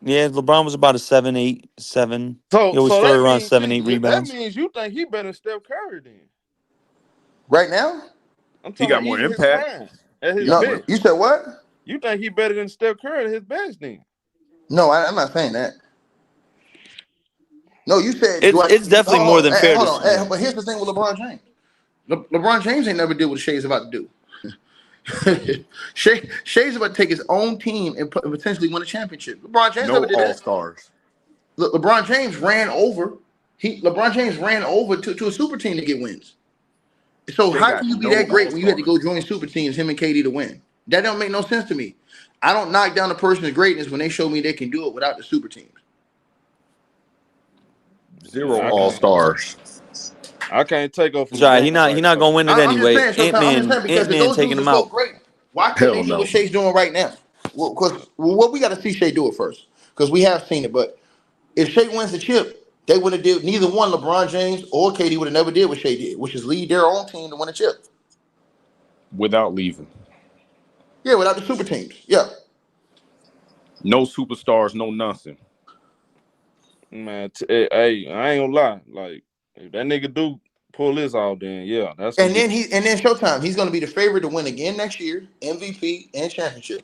Yeah, LeBron was about a 7, 8, 7. So He always that started around means 7, 8 that rebounds. means you think he better than Steph Curry then? Right now? I'm He talking got about more even his impact. prime at his No. best. You said what? You think he better than Steph Curry at his best then? No, I'm not saying that. No, you said do I? It's definitely more than fair Hold to on. say. But here's the thing with LeBron James. LeBron James ain't never did what Shai's about to do. Shai's about to take his own team and potentially win a championship. LeBron James No never did that. all-stars. LeBron James ran over. LeBron James ran over to a super team to get wins. So Shai how got can you be no that great when you had to go all-stars. join super teams, him and KD to win? That don't make no sense to me. I don't knock down a person's greatness when they show me they can do it without the super teams. 0 all-stars. I can't take off from Right, he LeBron not like that. gonna win it I'm just anyway. saying, Showtime. I'm just saying because if Ant-Man those taking dudes are him so out. great, why couldn't Hell they do no. what Shai's doing right now? Because we got to see Shai do it first, because we have seen it. But if Shai wins the chip, they would have did neither one. LeBron James or KD would have never did what Shai did, which is lead their own team to win a chip. Without leaving. Yeah, without the super teams. Yeah. No superstars, no nothing. Man, hey, I ain't gonna lie. Like, if that nigga do pull this out, then yeah, that's And then Showtime, he's going to be the favorite to win again next year, MVP and championship.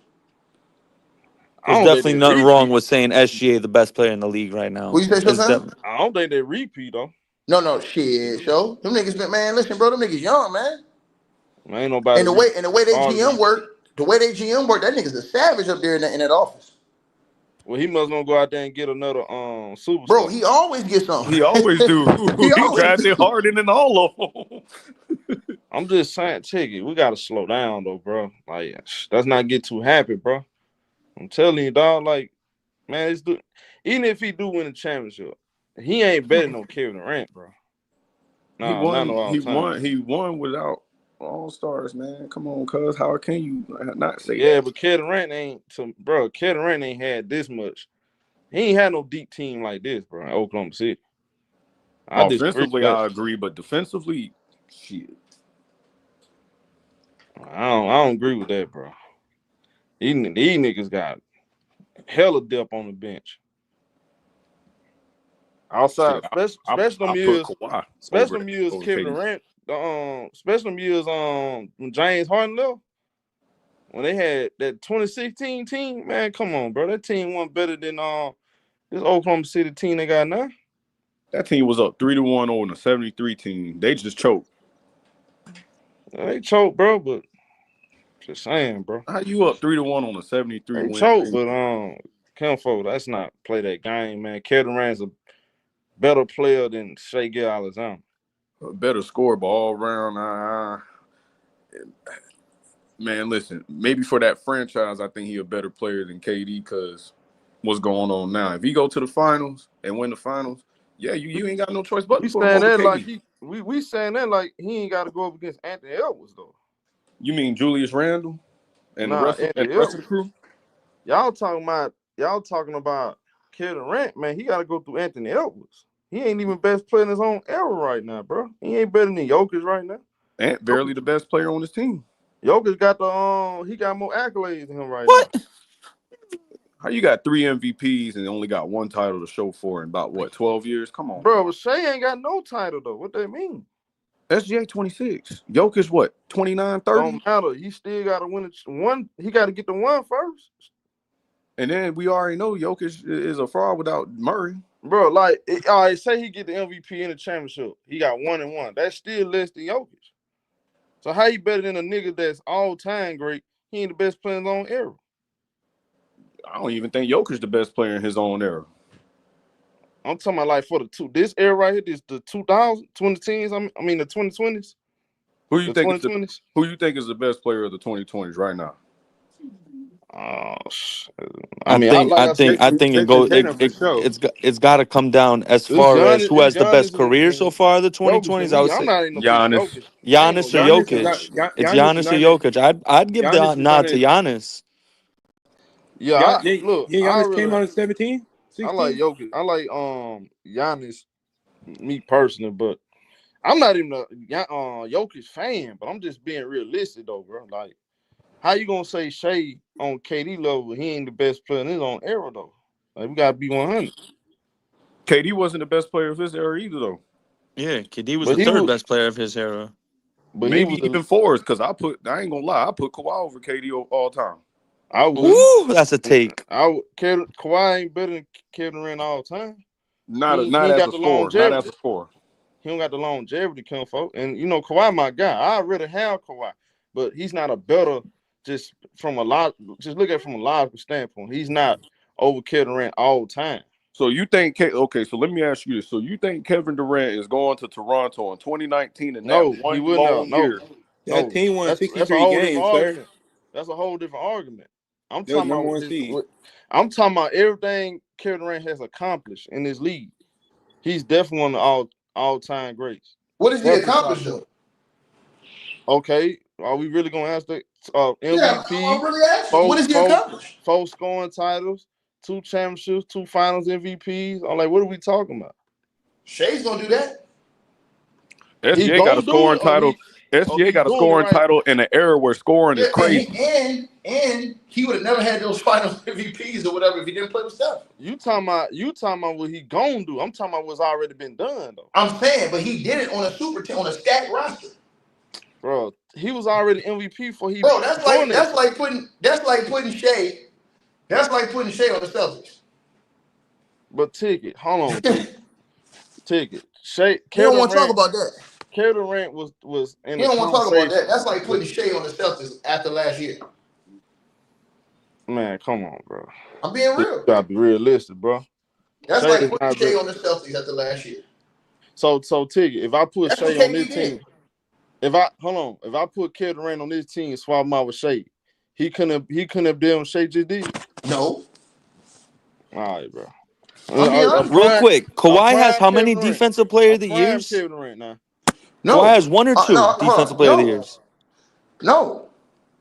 There's definitely nothing wrong with saying SGA the best player in the league right now. What you say, Showtime? I don't think they repeat though. No, shit, show. Them niggas, man, listen, bro, them niggas young, man. Ain't nobody. And the way they GM work, that nigga's a savage up there in that office. Well, he must gonna go out there and get another superstar. Bro, he always gets something. He always do. he drafted Harden and all of them. I'm just saying, check it. We gotta slow down though, bro. Like, let's not get too happy, bro. I'm telling you, dog. Like, man, even if he do win a championship, he ain't better than no Kevin Durant, bro. Nah, He won without all-stars, man. Come on, cuz. How can you not say that? Yeah, but Kevin Durant Kevin Durant ain't had this much. He ain't had no deep team like this, bro, in Oklahoma City. Offensively, I agree, but defensively, shit. I don't agree with that, bro. These niggas got hella depth on the bench. Outside, special years Kevin Durant, special years when James Harden left, when they had that 2016 team, man, come on, bro. That team wasn't better than this Oklahoma City team they got now. That team was up 3-1 on a 73 team. They just choked. They choked, bro, but just saying, bro. How you up 3-1 on a 73 They win? choked, but Kenfo, that's not play that game, man. Kevin Durant's a better player than Shai Gilgeous-Alexander. A better score, but all around, man, listen, maybe for that franchise, I think he a better player than KD because what's going on now. If he go to the finals and win the finals, yeah, you ain't got no choice but to put him over KD. We saying that like he ain't got to go up against Anthony Edwards though. You mean Julius Randle and the rest of the crew? Y'all talking about Kevin Durant, man. He got to go through Anthony Edwards. He ain't even best player in his own era right now, bro. He ain't better than Jokic right now. Ant barely the best player on his team. Jokic got he got more accolades than him right now. How you got 3 MVPs and only got one title to show for in about 12 years? Come on, bro. But Shai ain't got no title though. What that mean? SGA 26. Jokic 29, 30? Don't matter. He still got to win one. He got to get the one first. And then we already know Jokic is a fraud without Murray. Bro, like, all right, say he get the MVP in the championship. He got 1-1. That's still less than Jokic. So how he better than a nigga that's all-time great? He ain't the best player in his own era. I don't even think Jokic the best player in his own era. I'm talking about like for this era right here, the 2010s, I mean the 2020s. Who you think is the best player of the 2020s right now? I think it goes. It's got to come down as far as who has the best career so far. The 2020s, I would say I'm not even Giannis. Giannis or Jokic. It's Giannis or Jokic. I'd give the nod to Giannis. Yeah, look, Giannis came out in 17. 16? I like Jokic. I like Giannis, me personally, but I'm not even a Jokic fan. But I'm just being realistic though, bro. Like, how you gonna say Shai on KD level? He ain't the best player in his own era though. Like, we gotta be 100. KD wasn't the best player of his era either, though. Yeah, KD was the third best player of his era. But maybe even fourth, because I ain't gonna lie, I put Kawhi over KD all time. Ooh, that's a take. Kawhi ain't better than Kevin Durant all time. Not as a scorer. He don't got the longevity to come for. And you know, Kawhi my guy. I already have Kawhi, but he's not a better. Just look at it from a logical standpoint. He's not over Kevin Durant all the time. So you think so let me ask you this. So you think Kevin Durant is going to Toronto in 2019 and no, that one he wouldn't long year? That team won 63 games, sir. That's a whole different argument. I'm They're talking number about one seed. I'm talking about everything Kevin Durant has accomplished in this league. He's definitely one of the all-time greats. What has he accomplished though? Okay, are we really gonna ask that? MVP. Yeah, I'm really asking. What has he accomplished? 4 scoring titles, 2 championships, 2 finals MVPs. I'm like, what are we talking about? Shai's gonna do that. SGA got a scoring title. SGA got a scoring title in an era where scoring is crazy. And he would have never had those finals MVPs or whatever if he didn't play with Steph. You talking about what he gonna do? I'm talking about what's already been done though. I'm saying, but he did it on a super team, on a stacked roster. Bro, he was already MVP for he. Bro, that's like putting Shai. That's like putting Shai on the Celtics. But hold on. Shai. You don't want to talk about that. Kevin Durant was in. You don't want to talk about that. That's like putting Shai on the Celtics after last year. Man, come on, bro. I'm being real. You gotta be realistic, bro. That's like putting Shai on the Celtics after last year. So Tiggy, if I put Shai on this team, if I put Kevin Durant on this team and swap him out with Shai, he couldn't have done what Shai just did. No. All right, bro. Real quick, Kawhi has how many defensive player of the years? Kevin Durant now. No. Kawhi has 1 or 2 defensive player of the years. No.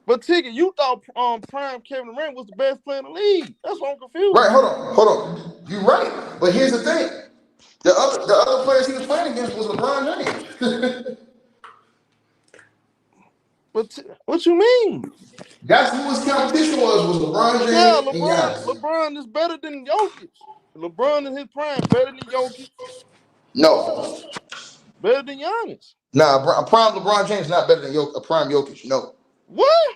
But Tiggy, you thought prime Kevin Durant was the best player in the league. That's what I'm confused. Right, hold on. You're right. But here's the thing. The other players he was playing against was LeBron James. What you mean? That's who his competition was LeBron James. Yeah, LeBron is better than Jokic. LeBron in his prime better than Jokic. No. Better than Giannis. Nah, a prime LeBron James not better than a prime Jokic. No. What?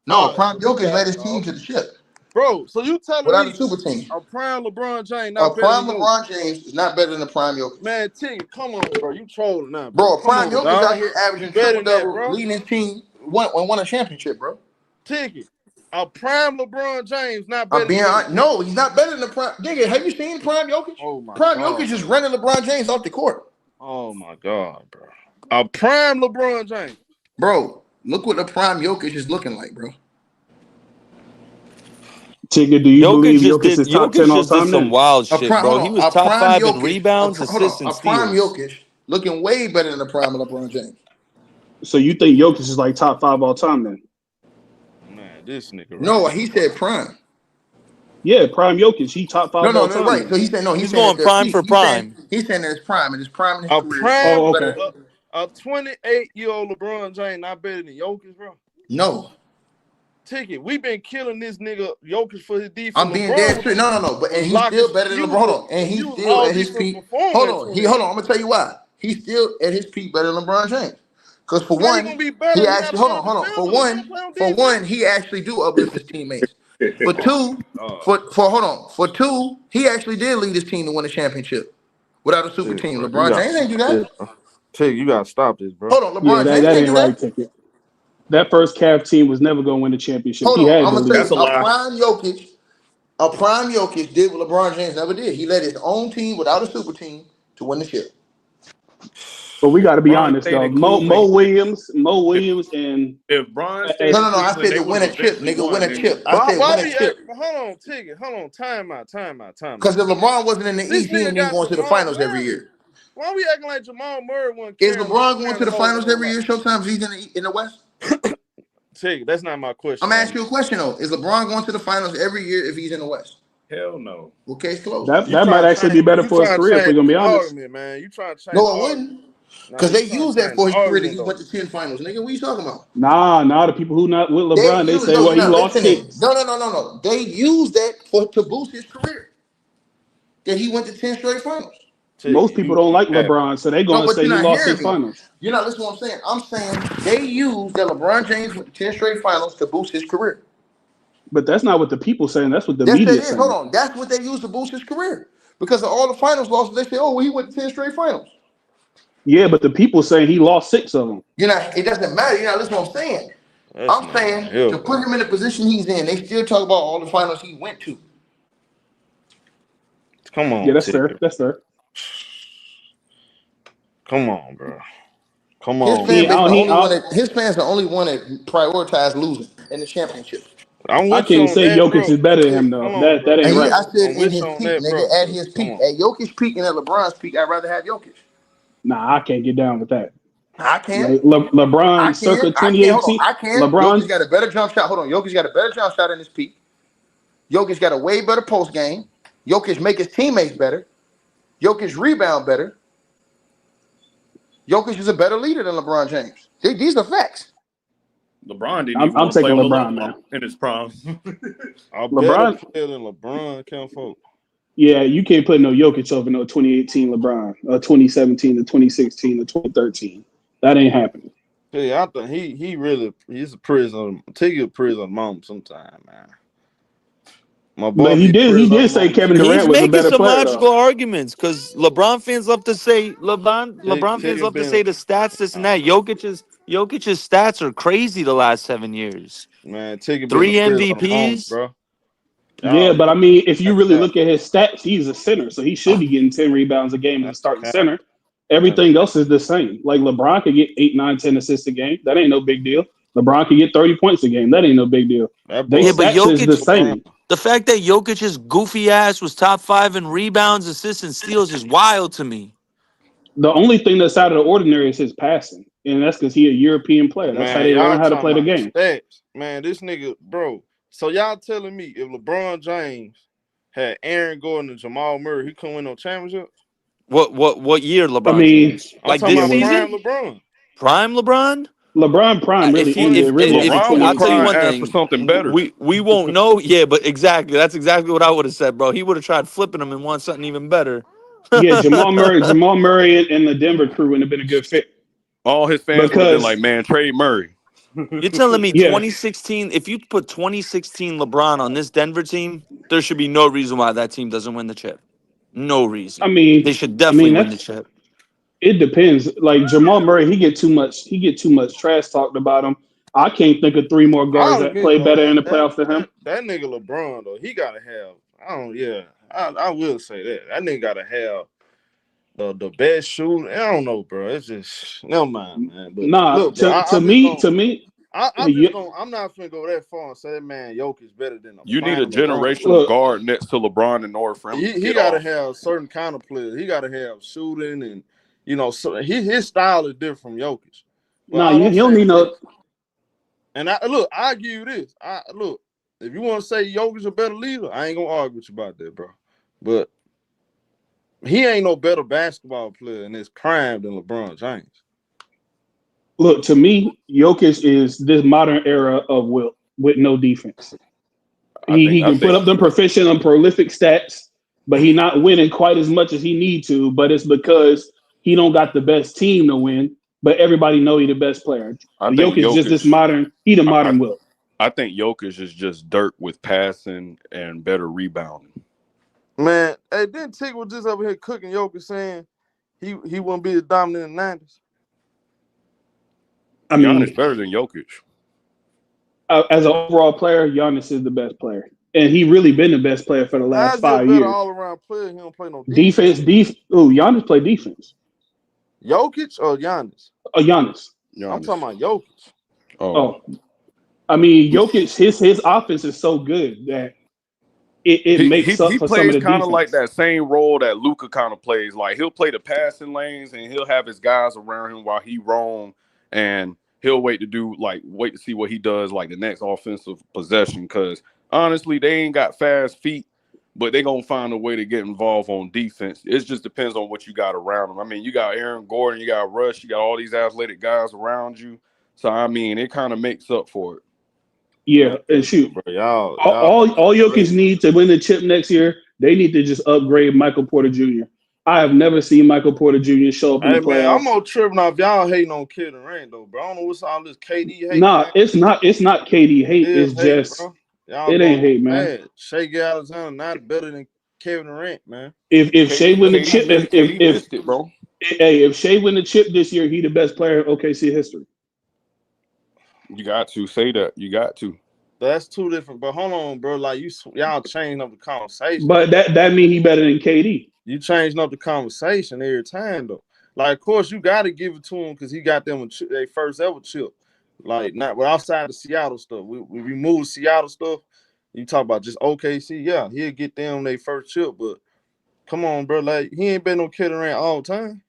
No, prime Jokic led his team to the ship. Bro, so you telling without me a super team. A prime LeBron James not better than LeBron James is not better than a prime Jokic. Man, T, come on, bro. You trolling now. Bro, a prime Jokic out here averaging triple-double, leading his team, won a championship, bro. Ticket. A prime LeBron James not better than No, he's not better than the prime. Nigga, have you seen prime Jokic? Oh my prime God. Jokic is running LeBron James off the court. Oh my God, bro. A prime LeBron James. Bro, look what the prime Jokic is looking like, bro. Tigger, do you believe Jokic is top 10 all time? Did some wild shit, bro. He was top 5 in rebounds, assists, and steals. A prime Jokic looking way better than the prime of LeBron James. So you think Jokic is like top 5 all time then? Man, this nigga. Right. No, he said prime. Yeah, prime Jokic. He top 5 all time. Right. So he said no. He's going prime for prime. He's saying that it's prime, and it's prime in his career. Prime, oh, okay. A 28-year-old LeBron James not better than Jokic, bro. No. Ticket. We've been killing this nigga Jokic for his defense. I'm being dead straight. No. But and he's still better than LeBron. Hold on. And he's still at his peak. Hold on. I'm gonna tell you why. He's still at his peak better than LeBron James. Because for one, he actually hold on. For one, he actually do uplift his teammates. For two, he actually did lead his team to win a championship without a super team. LeBron James ain't do that. Ticket, you gotta stop this, bro. Hold on, LeBron James that ain't ain't right, Ticket. That first Cavs team was never going to win the championship. Hold on, I'm going to tell you, a prime Jokic did what LeBron James never did. He led his own team without a super team to win the ship. But we got to be Bron honest stayed though. in Mo Cleveland. Williams, and If Bron stayed No, in no, no. I Cleveland, said they to would win have a chip, eventually nigga. won. Win a Nigga. chip. I said Why win a we chip. hold on, Tigger. Hold on. Time out. Because if LeBron wasn't in the This East, he nigga ain't even got going to the Jamal finals every Murray. year. Why we acting like Jamal Murray wasn't Is carrying LeBron going to the the whole finals damn every lot? year? Showtime, he's in the West. Tigger, that's not my question. I'm gonna ask you a question though. Is LeBron going to the finals every year if he's in the West? Hell no. Okay, it's close. that You might trying to actually be change? better You for his trying to career if we're change gonna be the honest. argument, man? You trying to change the No, it argument? wouldn't. Nah, Because you they trying to used that change for the his career that argument he went though. to 10 finals. Nigga, what you talking about? Nah, the people who not with They LeBron, they used say, no, well, you're he not lost listening. 6. No. They used that to boost his career. That he went to 10 straight finals. Most Tigger, people don't you like capping. LeBron, so they're No, gonna but say you're he not lost hearing 6 me. finals. You're not listening to what I'm saying. I'm saying they used that LeBron James went to 10 straight finals to boost his career. But that's not what the people saying. That's what the Yes, that media is. Hold saying. on. That's what they used to boost his career. Because of all the finals losses, they say, oh, well, he went to 10 straight finals. Yeah, but the people saying he lost 6 of them. It doesn't matter. You're not listening to what I'm saying. That's I'm not saying hell, to put him in the position he's in, they still talk about all the finals he went to. Come Yeah, on, that's fair. Tigger. That's fair. Come on, bro. Come His on, fan He, base I, the Tigger. he, only I, one that his fans the only one that prioritize losing in the championships. I'm I with you can't on say that, Jokic bro. is better than Hold him though. on, That bro. ain't And right. I said I'm in with his you on peak, that, nigga, bro. at But his come peak, on. at Jokic's peak and at LeBron's peak, I'd rather have Jokic. Nah, I can't get down with that. I Like can. I LeBron, can. circa I can. Hold on. 2018, I can. Jokic LeBron. got a better jump shot. Hold on. Jokic got a better jump shot in his peak. Jokic got a way better post game. Jokic make his teammates better. Jokic rebound better. Jokic is a better leader than LeBron James. These are facts. LeBron didn't even I'm want to play taking with LeBron, LeBron man. in his prime. A better LeBron. player than LeBron, Cam folk. Yeah, you can't put no Jokic over no 2018 LeBron, 2017 to 2016 to 2013. That ain't happening. Yeah, I think he's a prison. Take a prison moment sometime, man. My boy But be he prison did say moment Kevin sometime. He's Durant was a making better some player though. logical arguments because LeBron fans love to say LeBron fans Tigger love to say been the stats, this and that. Jokic's stats are crazy the last 7 years. man, Tigger been a 3 prison moment, MVPs. bro. Yeah, Y'all but I mean, if you that's really cap. look at his stats, he's a center, so he should be getting 10 rebounds a game as a That's starting cap. center. That's Everything cap. else is the same. Like LeBron could get 8, 9, 10 assists a game. That ain't no big deal. LeBron could get 30 points a game. That ain't no big deal. That They Yeah, boy but stats is the Jokic, LeBron. same. the fact that Jokic's goofy ass was top 5 in rebounds, assists, and steals is wild to me. The only thing that's out of the ordinary is his passing, and that's because he a European player. That's how Man, they learn y'all how to talking play the about game. stats. Man, this nigga, bro. So y'all telling me if LeBron James had Aaron Gordon and Jamal Murray, he couldn't win no championship? What year I LeBron mean, James? I'm Like talking this yeah, about when prime season? LeBron. Prime LeBron? LeBron prime If really he ended really after LeBron was I'll tell you 2018. one crying ass for thing, something better. we won't know. Yeah, but exactly, that's exactly what I would have said, bro. He would have tried flipping him and won something even better. Yeah, Jamal Murray and the Denver crew would have been a good fit All his fans would have been like, because man, trade Murray. You're telling me yeah, 2016? If you put 2016 LeBron on this Denver team, there should be no reason why that team doesn't win the chip. No I reason. They mean, should I definitely mean win the that's chip. it depends. Like Jamal Murray, he get too much trash talked about him. I can't think of 3 more I guards don't that get play though. better in the That playoffs than him. nigga LeBron though, he gotta have. I don't. Yeah, I will say that. That nigga gotta have the best shooting. I don't know, bro. It's just never mind, man. But Nah, look, bro, to me, I'm just gonna. I'm not finna go that far and say that man Jokic better than a You need a prime LeBron. generational look, guard next to LeBron in order for him to He get got to off. have certain kind of players. He got to have shooting, and so his style is different from Jokic. But nah, all I'm you don't saying need is no. this, and I give you this. Look, if you want to say Jokic a better leader, I ain't gonna argue with you about that, bro. But he ain't no better basketball player in his prime than LeBron James. Look, to me, Jokic is this modern era of Wilt with no defense. He I can put think up them proficient and prolific stats, but he not winning quite as much as he need to. But it's because he don't got the best team to win. But everybody know he the best player. I think Jokic just this Jokic. modern. He the I, modern Wilt. I think Jokic is just dirt with passing and better rebounding. Man, hey, didn't Tick was just over here cooking Jokic saying he wouldn't be as dominant in the 90s? I Giannis mean, better than Jokic. as an overall player, Giannis is the best player, and he really been the best player for the last How's he a 5 better years. all-around player? He don't play no defense. Giannis play defense. Jokic or Giannis? Giannis. I'm talking about Jokic. Oh. I mean, Jokic, his offense is so good that it makes up he for some of plays the kind of like defense. that same role that Luka kind of plays. Like he'll play the passing lanes and he'll have his guys around him while he roam, and he'll wait to see what he does like the next offensive possession. Because honestly, they ain't got fast feet, but they gonna find a way to get involved on defense. It just depends on what you got around them. I mean, you got Aaron Gordon, you got Rush, you got all these athletic guys around you. So I mean, it kind of makes up for it. Yeah, and shoot, bro, y'all all Jokic need to win the chip next year, they need to just upgrade Michael Porter Jr. I have never seen Michael Porter Jr. show up in the playoffs. Man, I'm on tripping off y'all hating on Kid Durant though, bro. I don't know what's all this KD hate. Nah, it's not KD hate. It's hate, just bro. Y'all it ain't hate, man. Bad. Shai Gilgeous-Alexander not better than Kevin Durant, man. If Shai win the chip, if Shai win the chip this year, he the best player in OKC history. You got to say that. You got to. That's two different. But hold on, bro. Like y'all changing up the conversation. But that mean he better than KD. You changing up the conversation every time though. Like, of course, you got to give it to him because he got them their first ever chip. Like, not outside the Seattle stuff. We remove the Seattle stuff. You talk about just OKC. Yeah, he'll get them their first chip. But come on, bro. Like, he ain't been no Kid Durant all the time.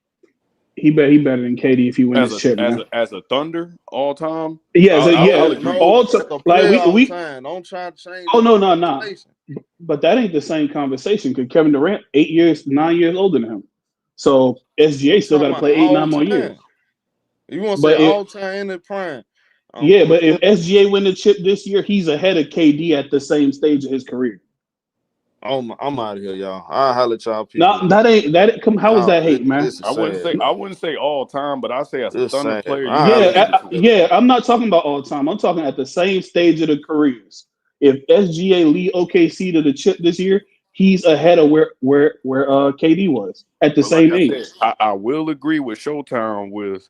He better than KD if he wins this chip, man. As a Thunder all time. Yeah, all time. Like we time. Don't try to change. Oh no. But that ain't the same conversation because Kevin Durant 9 years older than him. So SGA still got to play 8-9 more years. You want to say all time in the prime? Yeah, but if SGA win the chip this year, he's ahead of KD at the same stage of his career. I'm out of here, y'all. I'll holler at y'all people. No, that ain't. How is that hate, man? I wouldn't say all time, but I say as a Thunder player. Yeah. I'm not talking about all time. I'm talking at the same stage of the careers. If SGA lead OKC to the chip this year, he's ahead of where KD was at the same age. I will agree with Showtime with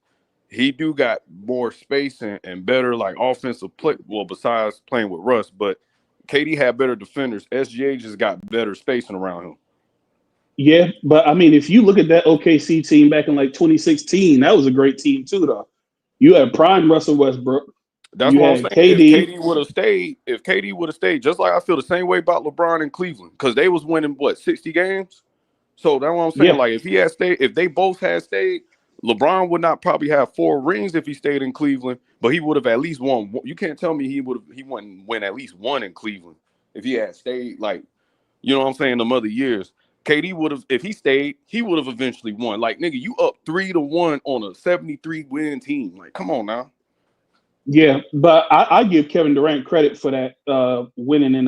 he do got more space and better like offensive play. Well, besides playing with Russ, but KD had better defenders. SGA just got better spacing around him. Yeah, but I mean, if you look at that OKC team back in like 2016, that was a great team too, though. You had prime Russell Westbrook. That's what I'm saying. If KD would have stayed, just like I feel the same way about LeBron in Cleveland, because they was winning 60 games. So that's what I'm saying. Yeah. Like if they both had stayed, LeBron would not probably have 4 rings if he stayed in Cleveland, but he would have at least won. You can't tell me he wouldn't win at least one in Cleveland if he had stayed. Like, you know what I'm saying? Them other years, KD would have, if he stayed, he would have eventually won. Like, nigga, you up 3-1 on a 73-win team. Like, come on now. Yeah, but I give Kevin Durant credit for that winning in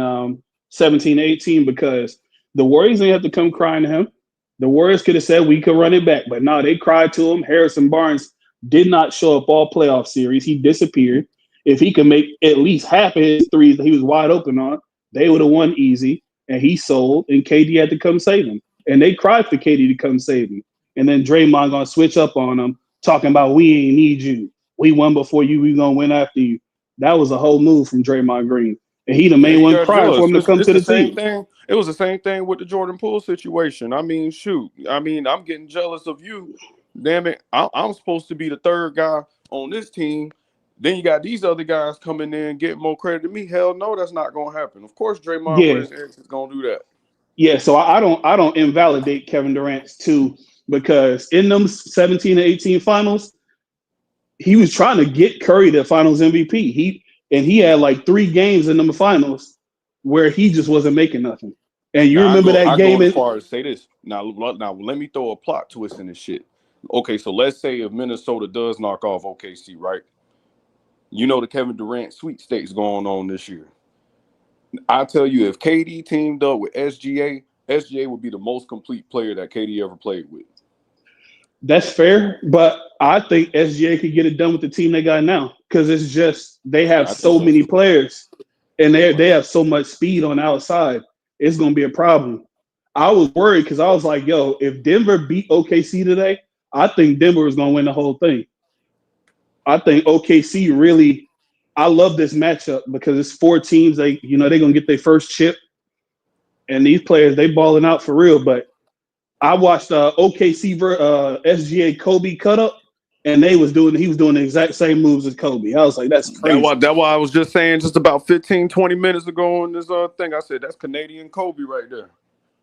17-18 because the Warriors didn't have to come crying to him. The Warriors could have said we could run it back, but no, they cried to him. Harrison Barnes did not show up all playoff series. He disappeared. If he could make at least half of his threes that he was wide open on, they would have won easy. And he sold, and KD had to come save him. And they cried for KD to come save him. And then Draymond gonna switch up on him, talking about we ain't need you. We won before you. We gonna win after you. That was a whole move from Draymond Green. And he the main one crying for him to come to the team. It was the same thing with the Jordan Poole situation. I mean, shoot. I mean, I'm getting jealous of you. Damn it. I'm supposed to be the third guy on this team. Then you got these other guys coming in getting more credit than me. Hell no, that's not going to happen. Of course, Draymond with his ex is going to do that. Yeah, so I don't invalidate Kevin Durant's too because in them 17 and 18 finals, he was trying to get Curry the Finals MVP. He had like 3 games in them finals where he just wasn't making nothing. And you remember that game? As far as say this now, let me throw a plot twist in this shit. Okay, so let's say if Minnesota does knock off OKC, right? You know the Kevin Durant sweepstakes going on this year. I tell you, if KD teamed up with SGA would be the most complete player that KD ever played with. That's fair, but I think SGA could get it done with the team they got now because it's just they have so many players and they have so much speed on the outside. It's going to be a problem. I was worried because I was like, yo, if Denver beat OKC today, I think Denver is going to win the whole thing. I think OKC really – I love this matchup because it's 4 teams. They're going to get their first chip. And these players, they balling out for real. But I watched OKC SGA Kobe cut up, and he was doing the exact same moves as Kobe. I was like, that's crazy. That's why I was just saying just about 15, 20 minutes ago on this thing. I said that's Canadian Kobe right there.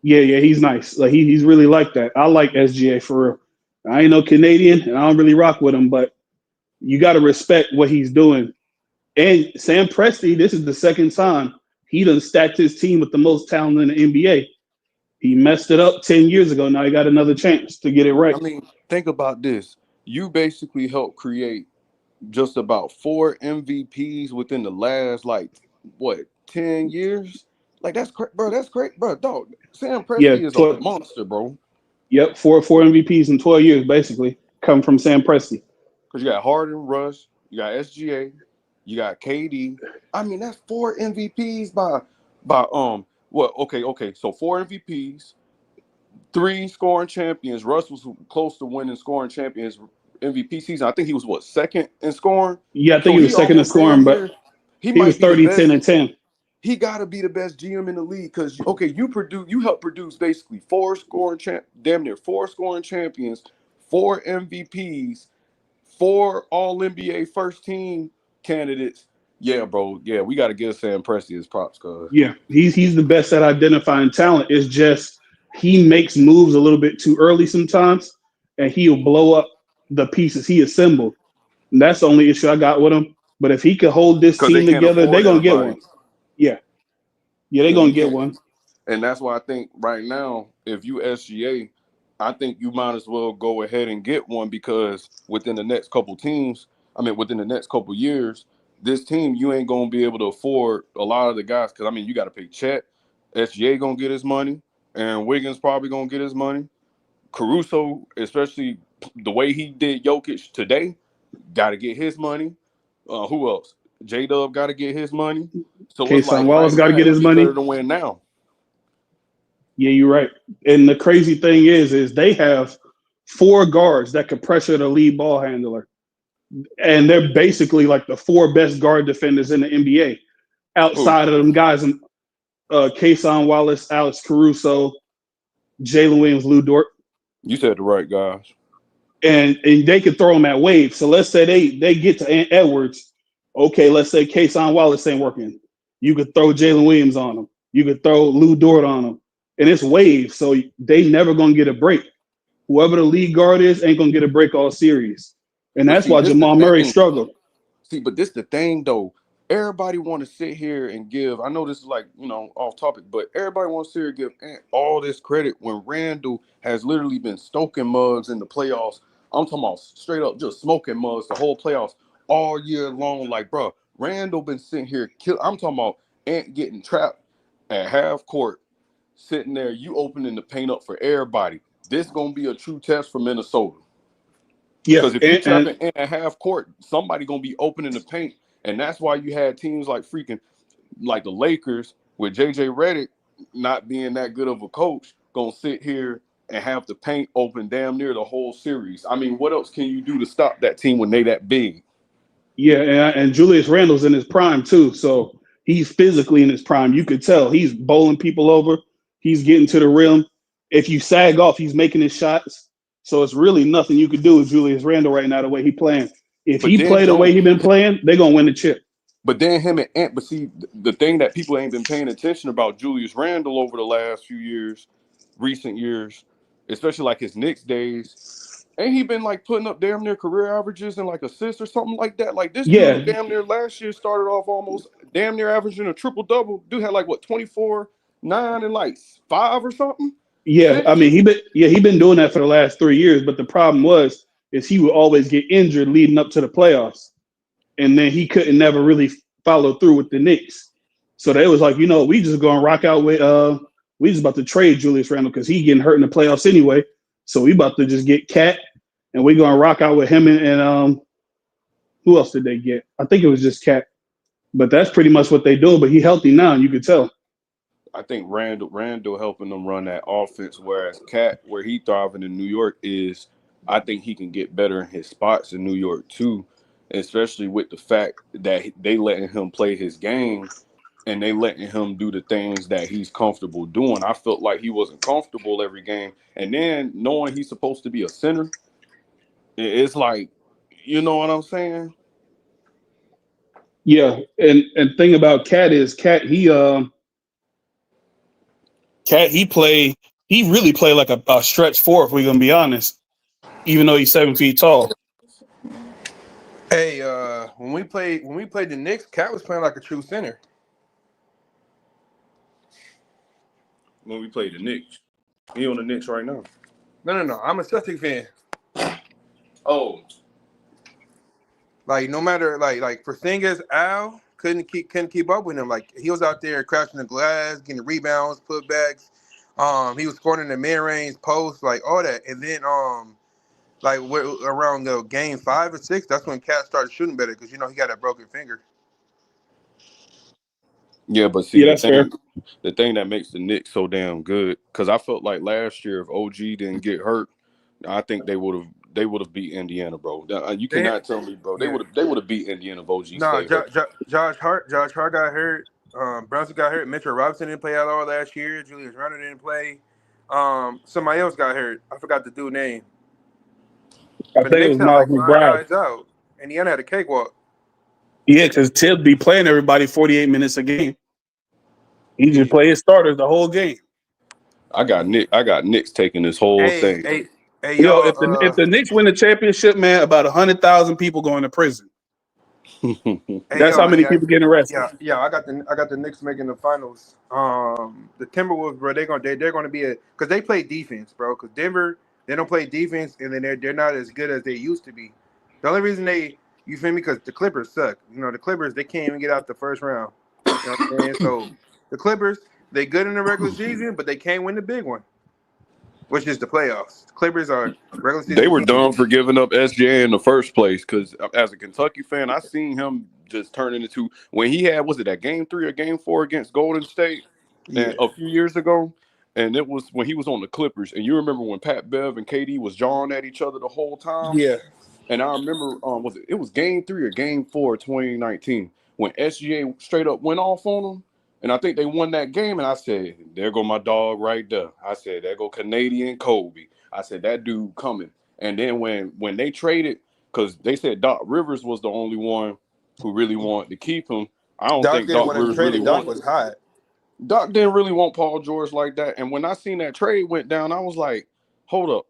Yeah, he's nice. Like he's really like that. I like SGA for real. I ain't no Canadian, and I don't really rock with him, but you got to respect what he's doing. And Sam Presti, this is the second time he done stacked his team with the most talent in the NBA. He messed it up 10 years ago. Now he got another chance to get it right. I mean, think about this. You basically helped create just about 4 MVPs within the last 10 years. Like that's bro. That's great, bro. Dog, Sam Presti is a monster, bro. Yep, four MVPs in 12 years basically come from Sam Presti. Because you got Harden, Russ, you got SGA, you got KD. I mean, that's 4 MVPs by okay. So 4 MVPs, 3 scoring champions. Russ was close to winning scoring champions MVP season. I think he was second in scoring. Yeah, I think he was second in scoring, but he was 30, 10, and 10. He got to be the best GM in the league because you help produce basically 4 scoring damn near 4 scoring champions, 4 MVPs, 4 All NBA first team candidates. Yeah, bro. Yeah, we got to give Sam Presti his props, cuz. Yeah, he's the best at identifying talent. It's just he makes moves a little bit too early sometimes, and he'll blow up the pieces he assembled. And that's the only issue I got with him. But if he could hold this team together, they're gonna get one. Yeah, they're gonna get one. And that's why I think right now, if you SGA, I think you might as well go ahead and get one because within the next couple years, this team, you ain't going to be able to afford a lot of the guys. Because, you got to pay Chet. SGA going to get his money. And Wiggins probably going to get his money. Caruso, especially the way he did Jokic today, got to get his money. Who else? J-Dub got to get his money. So it's like Wallace got to get his money. Better to win now. Yeah, you're right. And the crazy thing is they have 4 guards that could pressure the lead ball handler. And they're basically like the 4 best guard defenders in the NBA. Outside of them guys, Kason Wallace, Alex Caruso, Jalen Williams, Lou Dort. You said the right guys. And they could throw them at wave. So let's say they get to Edwards. Okay, let's say Kason Wallace ain't working. You could throw Jalen Williams on him. You could throw Lou Dort on him. And it's wave, so they never going to get a break. Whoever the lead guard is ain't going to get a break all series. And that's why Jamal Murray struggled. See, but this the thing, though. Everybody want to sit here and give, I know this is off topic, but everybody wants to sit here and give Ant all this credit when Randall has literally been stoking mugs in the playoffs. I'm talking about straight up just smoking mugs the whole playoffs all year long. Like, bro, Randall been sitting here. I'm talking about Ant getting trapped at half court. Sitting there, you opening the paint up for everybody. This gonna be a true test for Minnesota. Yeah, because if you trap it in a half court, somebody gonna be opening the paint, and that's why you had teams like the Lakers with JJ Redick not being that good of a coach, gonna sit here and have the paint open damn near the whole series. I mean, what else can you do to stop that team when they that big? Yeah, and Julius Randle's in his prime too, so he's physically in his prime. You could tell he's bowling people over. He's getting to the rim. If you sag off, he's making his shots. So it's really nothing you could do with Julius Randle right now, the way he's playing. If he play the way he's been playing, they're going to win the chip. But then him and Ant, but see, the thing that people ain't been paying attention about Julius Randle over the last few years, recent years, especially like his Knicks days, ain't he been putting up damn near career averages and assists or something like that? Like this dude damn near last year started off almost damn near averaging a triple-double. Dude had 24, 9, and 5 or something. Yeah, 6? I mean he been doing that for the last 3 years, but the problem is he would always get injured leading up to the playoffs, and then he couldn't never really follow through with the Knicks. So they was like, we just gonna rock out with we just about to trade Julius Randle because he getting hurt in the playoffs anyway. So we about to just get Cat, and we gonna rock out with him and who else did they get? I think it was just Cat, but that's pretty much what they do. But he healthy now, and you could tell. I think Randall helping them run that offense, whereas Cat, where he thriving in New York is, I think he can get better in his spots in New York too, especially with the fact that they letting him play his game and they letting him do the things that he's comfortable doing. I felt like he wasn't comfortable every game. And then knowing he's supposed to be a center, it's like, you know what I'm saying? Yeah, and thing about Cat is Cat he really played like a stretch four, if we're gonna be honest, even though he's 7 feet tall. Hey, when we played the Knicks, Cat was playing like a true center. When we played the Knicks. He on the Knicks right now. No. I'm a Celtics fan. Oh. Like no matter like Porzingis, Al couldn't keep up with him. Like he was out there crashing the glass, getting rebounds, putbacks. He was scoring in the mid range, post, like all that. And then like around the game 5 or 6, that's when Cat started shooting better because he got a broken finger. Yeah, but see, that's fair. The thing that makes the Knicks so damn good, because I felt like last year if OG didn't get hurt, I think they would have beat Indiana, bro. You cannot tell me, bro. They would have beat Indiana if OG stayed hurt. Josh Hart got hurt. Brunson got hurt. Mitchell Robinson didn't play at all last year. Julius Randle didn't play. Somebody else got hurt. I forgot the dude's name. I think it was Miles McBride. Guys out. Indiana had a cakewalk. Yeah, because Tibbs be playing everybody 48 minutes a game. He just play his starters the whole game. I got Knicks taking this whole thing. Hey, yo, if the Knicks win the championship, man, about 100,000 people going to prison. That's how many people getting arrested. Yeah, I got the Knicks making the finals. The Timberwolves, bro, they're gonna be because they play defense, bro. Because Denver, they don't play defense, and then they're not as good as they used to be. The only reason you feel me? Because the Clippers suck. The Clippers, they can't even get out the first round. You know what I'm saying? So the Clippers, they good in the regular season, but they can't win the big one, which is the playoffs. The Clippers are regular season. They were dumb for giving up SGA in the first place because as a Kentucky fan, I seen him just turn into when he had, was it that game 3 or game 4 against Golden State and a few years ago? And it was when he was on the Clippers. And you remember when Pat Bev and KD was jawing at each other the whole time? Yeah. And I remember, it was game 3 or game 4, 2019, when SGA straight up went off on him. And I think they won that game. And I said, there go my dog right there. I said, there go Canadian Kobe. I said, that dude coming. And then when they traded, because they said Doc Rivers was the only one who really wanted to keep him. I don't think Doc Rivers really wanted. Was hot. Doc didn't really want Paul George like that. And when I seen that trade went down, I was like, hold up.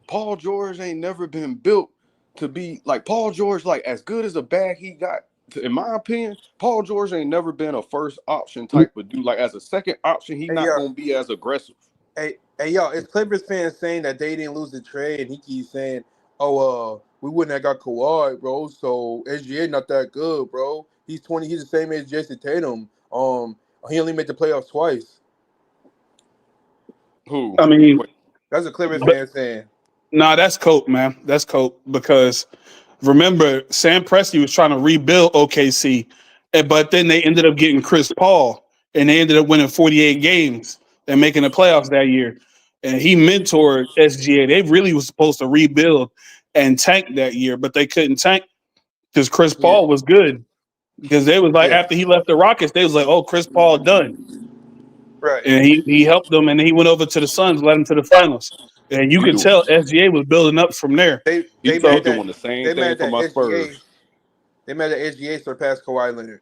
Paul George ain't never been built to be like Paul George, like as good as a bag he got. In my opinion, Paul George ain't never been a first option type of dude. Like as a second option, he's not gonna be as aggressive. Hey, yo, it's Clippers fans saying that they didn't lose the trade, and he keeps saying, "Oh, we wouldn't have got Kawhi, bro. So SGA not that good, bro. He's 20. He's the same age as Jason Tatum. He only made the playoffs twice." Who? I mean, that's a Clippers fan saying. Nah, that's Cope, man. That's Cope because remember Sam Presti was trying to rebuild OKC, but then they ended up getting Chris Paul, and they ended up winning 48 games and making the playoffs that year. And he mentored SGA. They really was supposed to rebuild and tank that year, but they couldn't tank because Chris Paul was good. Because they was like after he left the Rockets, they was like, "Oh, Chris Paul done." Right. And he helped them, and he went over to the Suns, led them to the finals. And you could tell SGA was building up from there. They doing the same thing for my Spurs. They made that SGA surpass Kawhi Leonard.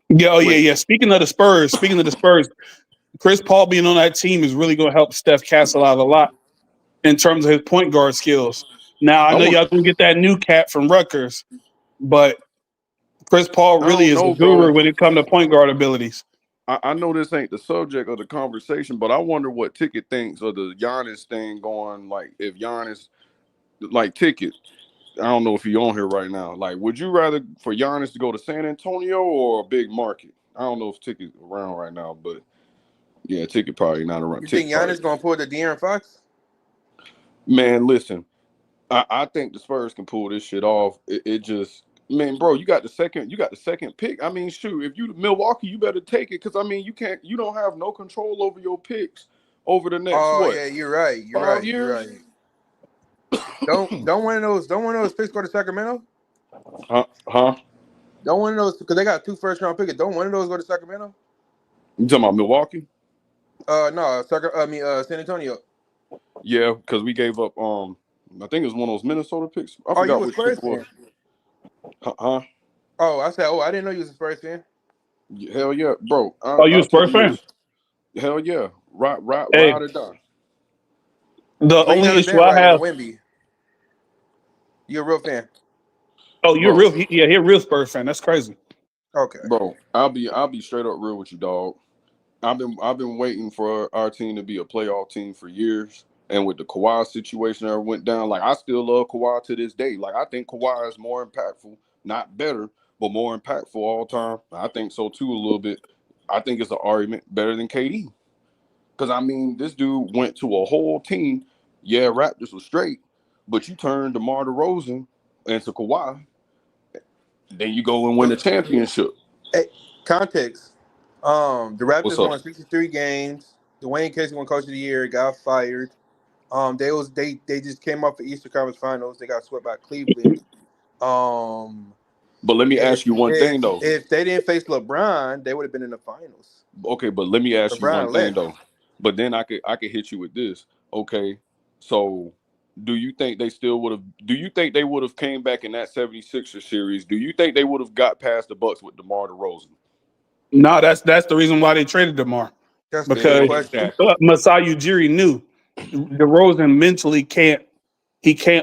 Yeah. Speaking of the Spurs, Chris Paul being on that team is really going to help Steph Castle out a lot in terms of his point guard skills. Now, I know y'all can get that new cat from Rutgers, but Chris Paul really is a guru when it comes to point guard abilities. I know this ain't the subject of the conversation, but I wonder what Ticket thinks of the Giannis thing going. Like, if Giannis, like Ticket, I don't know if he's on here right now. Like, would you rather for Giannis to go to San Antonio or a big market? I don't know if Ticket's around right now, but yeah, Ticket probably not around. You think Giannis going to pull the De'Aaron Fox? Man, listen, I think the Spurs can pull this shit off. It just. Man, bro, you got the second pick. I mean, shoot, if you Milwaukee, you better take it because I mean, you don't have no control over your picks over the next yeah, you're right. You're 5 right. years? You're right. Don't one of those picks go to Sacramento? Huh? Don't one of those because they got 2 first-round picks. Don't one of those go to Sacramento? You talking about Milwaukee? No, San Antonio. Yeah, because we gave up. I think it was one of those Minnesota picks. I Oh, you forgot a which Spurs pick it was. fan? Huh? Oh, I said. Oh, I didn't know you was a Spurs fan. Hell yeah, bro. You a I'll tell Spurs you fan? this. Hell yeah, ride Hey, or die. the So you're only not a issue I bandwagon have. with Wemby. You're a real fan. Oh, you're Bro, real. Yeah, he's a real Spurs fan. That's crazy. Okay. bro, I'll be straight up real with you, dog. I've been waiting for our team to be a playoff team for years. And with the Kawhi situation that went down, like I still love Kawhi to this day. Like I think Kawhi is more impactful, not better, but more impactful all time. I think so too a little bit. I think it's an argument better than KD. Because I mean, this dude went to a whole team. Yeah, Raptors was straight, but you turned DeMar DeRozan into Kawhi, then you go and win the championship. Hey, context. The What's Raptors up? won 63 games. Dwayne Casey won Coach of the Year. Got fired. They just came off the Eastern Conference Finals. They got swept by Cleveland. But let me ask you one thing though. If they didn't face LeBron, they would have been in the finals. Okay, but let me ask you one LeBron thing left. though. But then I could hit you with this. Okay, so do you think they still would have? Do you think they would have came back in that 76er series? Do you think they would have got past the Bucks with DeMar DeRozan? No, that's the reason why they traded DeMar. That's the Because question. Masai Ujiri knew DeRozan mentally can't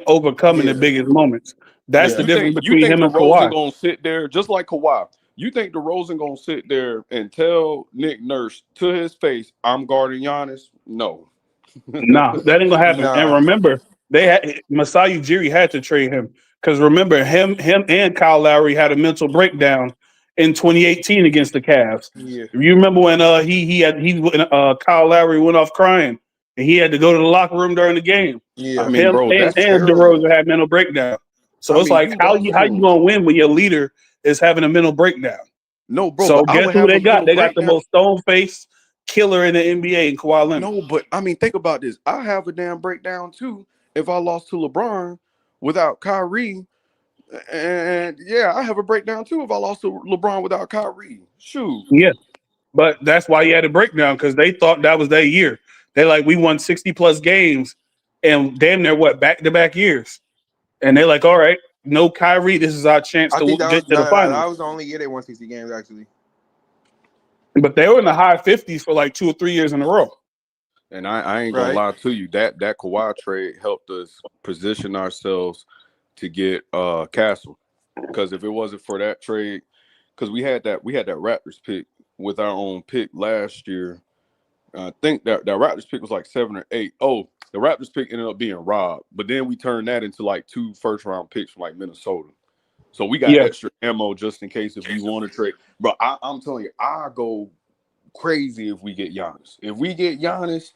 overcome in the biggest moments. That's the difference You between think him and DeRozan Kawhi. gonna sit there just like Kawhi? You think DeRozan gonna sit there and tell Nick Nurse to his face, "I'm guarding Giannis"? No. Nah, that ain't gonna happen. And remember, Masai Ujiri had to trade him because remember him and Kyle Lowry had a mental breakdown in 2018 against the Cavs. Yeah. You remember when Kyle Lowry went off crying and he had to go to the locker room during the game. Yeah. I mean, Him bro, and that's terrible. DeRozan had mental breakdown. So it's like how you gonna win when your leader is having a mental breakdown? No, bro. So But I guess would who have they a got? mental They got the breakdown. most stone-faced killer in the NBA in Kawhi Leonard. No, but I mean, think about this. I have a damn breakdown too if I lost to LeBron without Kyrie. And yeah, I have a breakdown too if I lost to LeBron without Kyrie. Shoot. Yeah. But that's why he had a breakdown because they thought that was their year. They like, we won 60+ games and damn near back-to-back years. And they're like, all right, no Kyrie. This is our chance to get to the finals. That was the only year they won 60 games, actually. But they were in the high 50s for like 2 or 3 years in a row. And I ain't gonna lie to you. That Kawhi trade helped us position ourselves to get Castle. Because if it wasn't for that trade, because we had that Raptors pick with our own pick last year. I think that Raptors pick was like 7 or 8. Oh, the Raptors pick ended up being robbed, but then we turned that into like 2 first-round picks from like Minnesota. So we got extra ammo just in case if we want to trade. Bro, I'm telling you, I go crazy if we get Giannis. If we get Giannis,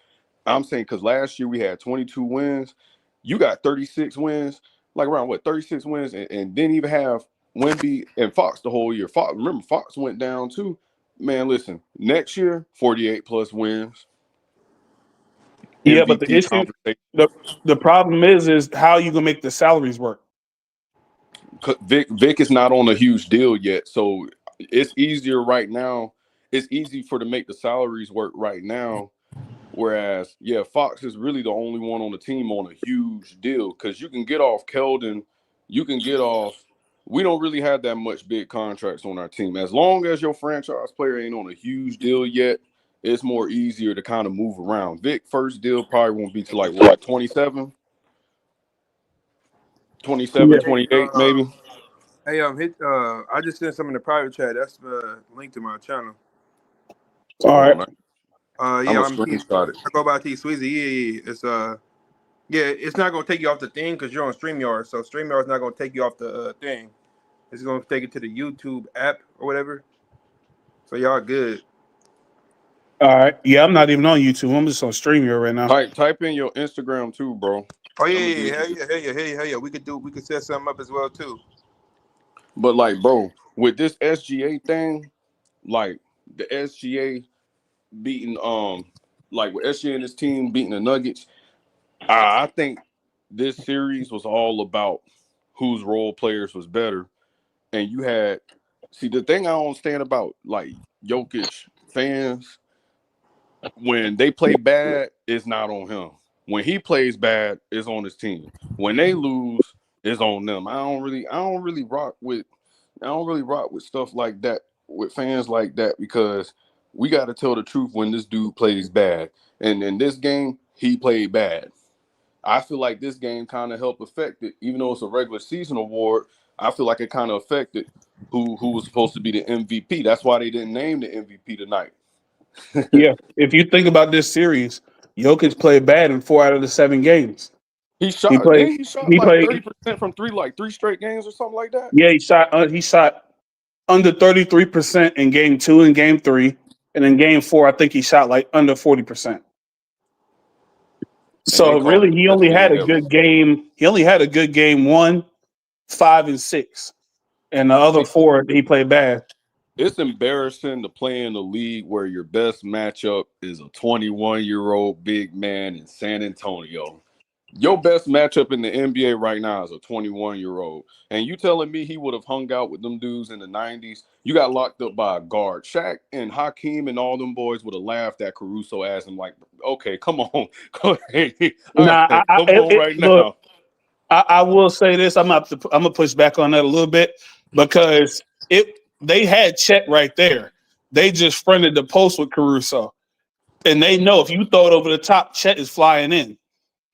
I'm saying because last year we had 22 wins. You got 36 wins, like around 36 wins, and didn't even have Wemby and Fox the whole year. Remember, Fox went down too. Man, listen, next year, 48+ wins. Yeah, MVP but the issue, the problem is how you gonna make the salaries work? Vic is not on a huge deal yet, so it's easier right now. It's easy to make the salaries work right now. Whereas, Fox is really the only one on the team on a huge deal because you can get off Keldon, you can get off. We don't really have that much big contracts on our team. As long as your franchise player ain't on a huge deal yet, it's more easier to kind of move around. Vic first deal probably won't be to like what, 27, 28 maybe. Hey, I just sent some in the private chat. That's the link to my channel. All right. I'm a screenshot. I go by T Sweezy. Yeah. It's not gonna take you off the thing because you're on StreamYard. So StreamYard's not gonna take you off the thing. It's gonna take it to the YouTube app or whatever. So y'all good. All right. Yeah, I'm not even on YouTube. I'm just on StreamYard right now. Type in your Instagram too, bro. Oh yeah. We could set something up as well too. But like, bro, with this SGA thing, like the SGA beating like with SGA and his team beating the Nuggets, I think this series was all about whose role players was better. And you had See, the thing I don't understand about like Jokic fans, when they play bad, it's not on him. When he plays bad, it's on his team. When they lose, it's on them. I don't really rock with stuff like that with fans like that, because we got to tell the truth when this dude plays bad. And in this game, he played bad. I feel like this game kind of helped affect it, even though it's a regular season award. I feel like it kind of affected who was supposed to be the MVP. That's why they didn't name the MVP tonight. Yeah, if you think about this series, Jokic played bad in 4 out of the 7 games. He shot He played. He like played. 30% from three, like 3 straight games or something like that. Yeah, he shot. He shot under 33% in game 2 and game 3, and in game 4, I think he shot like under 40%. And they So called really, him he the best only had thing a ever. good game. He only had a good game 1, 5, and 6, and the other 4 he played bad. It's embarrassing to play in a league where your best matchup is a 21-year-old big man in San Antonio. Your best matchup in the NBA right now is a 21-year-old. And you telling me he would have hung out with them dudes in the 90s? You got locked up by a guard. Shaq and Hakeem and all them boys would have laughed at Caruso as him like, okay, come on. Come on right look, now. I will say this. I'm gonna push back on that a little bit, because they had Chet right there. They just fronted the post with Caruso, and they know if you throw it over the top, Chet is flying in,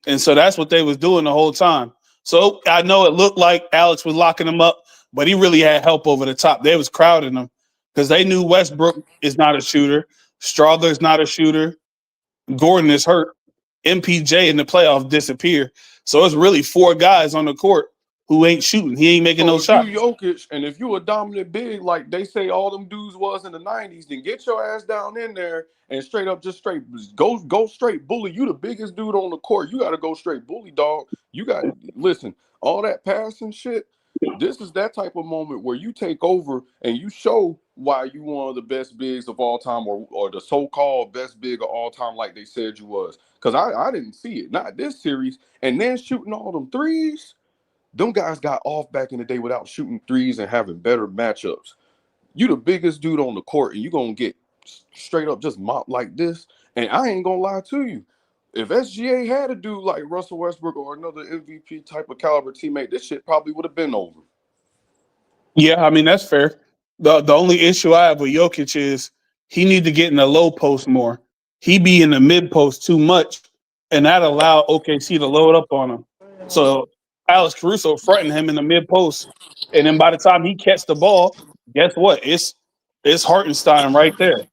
and so that's what they was doing the whole time. So I know it looked like Alex was locking him up, but he really had help over the top. They was crowding him because they knew Westbrook is not a shooter, Strawther is not a shooter, Gordon is hurt, MPJ in the playoffs disappear. So it's really 4 guys on the court who ain't shooting. He ain't making no if you shots. Jokic, and if you a dominant big like they say all them dudes was in the 90s, then get your ass down in there and go straight bully. You the biggest dude on the court. You got to go straight bully, dog. You got listen, all that passing shit. This is that type of moment where you take over and you show why you one of the best bigs of all time, or the so-called best big of all time, like they said you was. Because I didn't see it, not this series. And then shooting all them threes. Them guys got off back in the day without shooting threes and having better matchups. You the biggest dude on the court, and you gonna get straight up just mopped like this. And I ain't gonna lie to you. If SGA had a dude like Russell Westbrook or another MVP type of caliber teammate, this shit probably would have been over. Yeah, I mean, that's fair. The only issue I have with Jokic is he need to get in the low post more. He be in the mid post too much, and that allow OKC to load up on him. So Alex Caruso fronting him in the mid post, and then by the time he catch the ball, guess what? It's Hartenstein right there.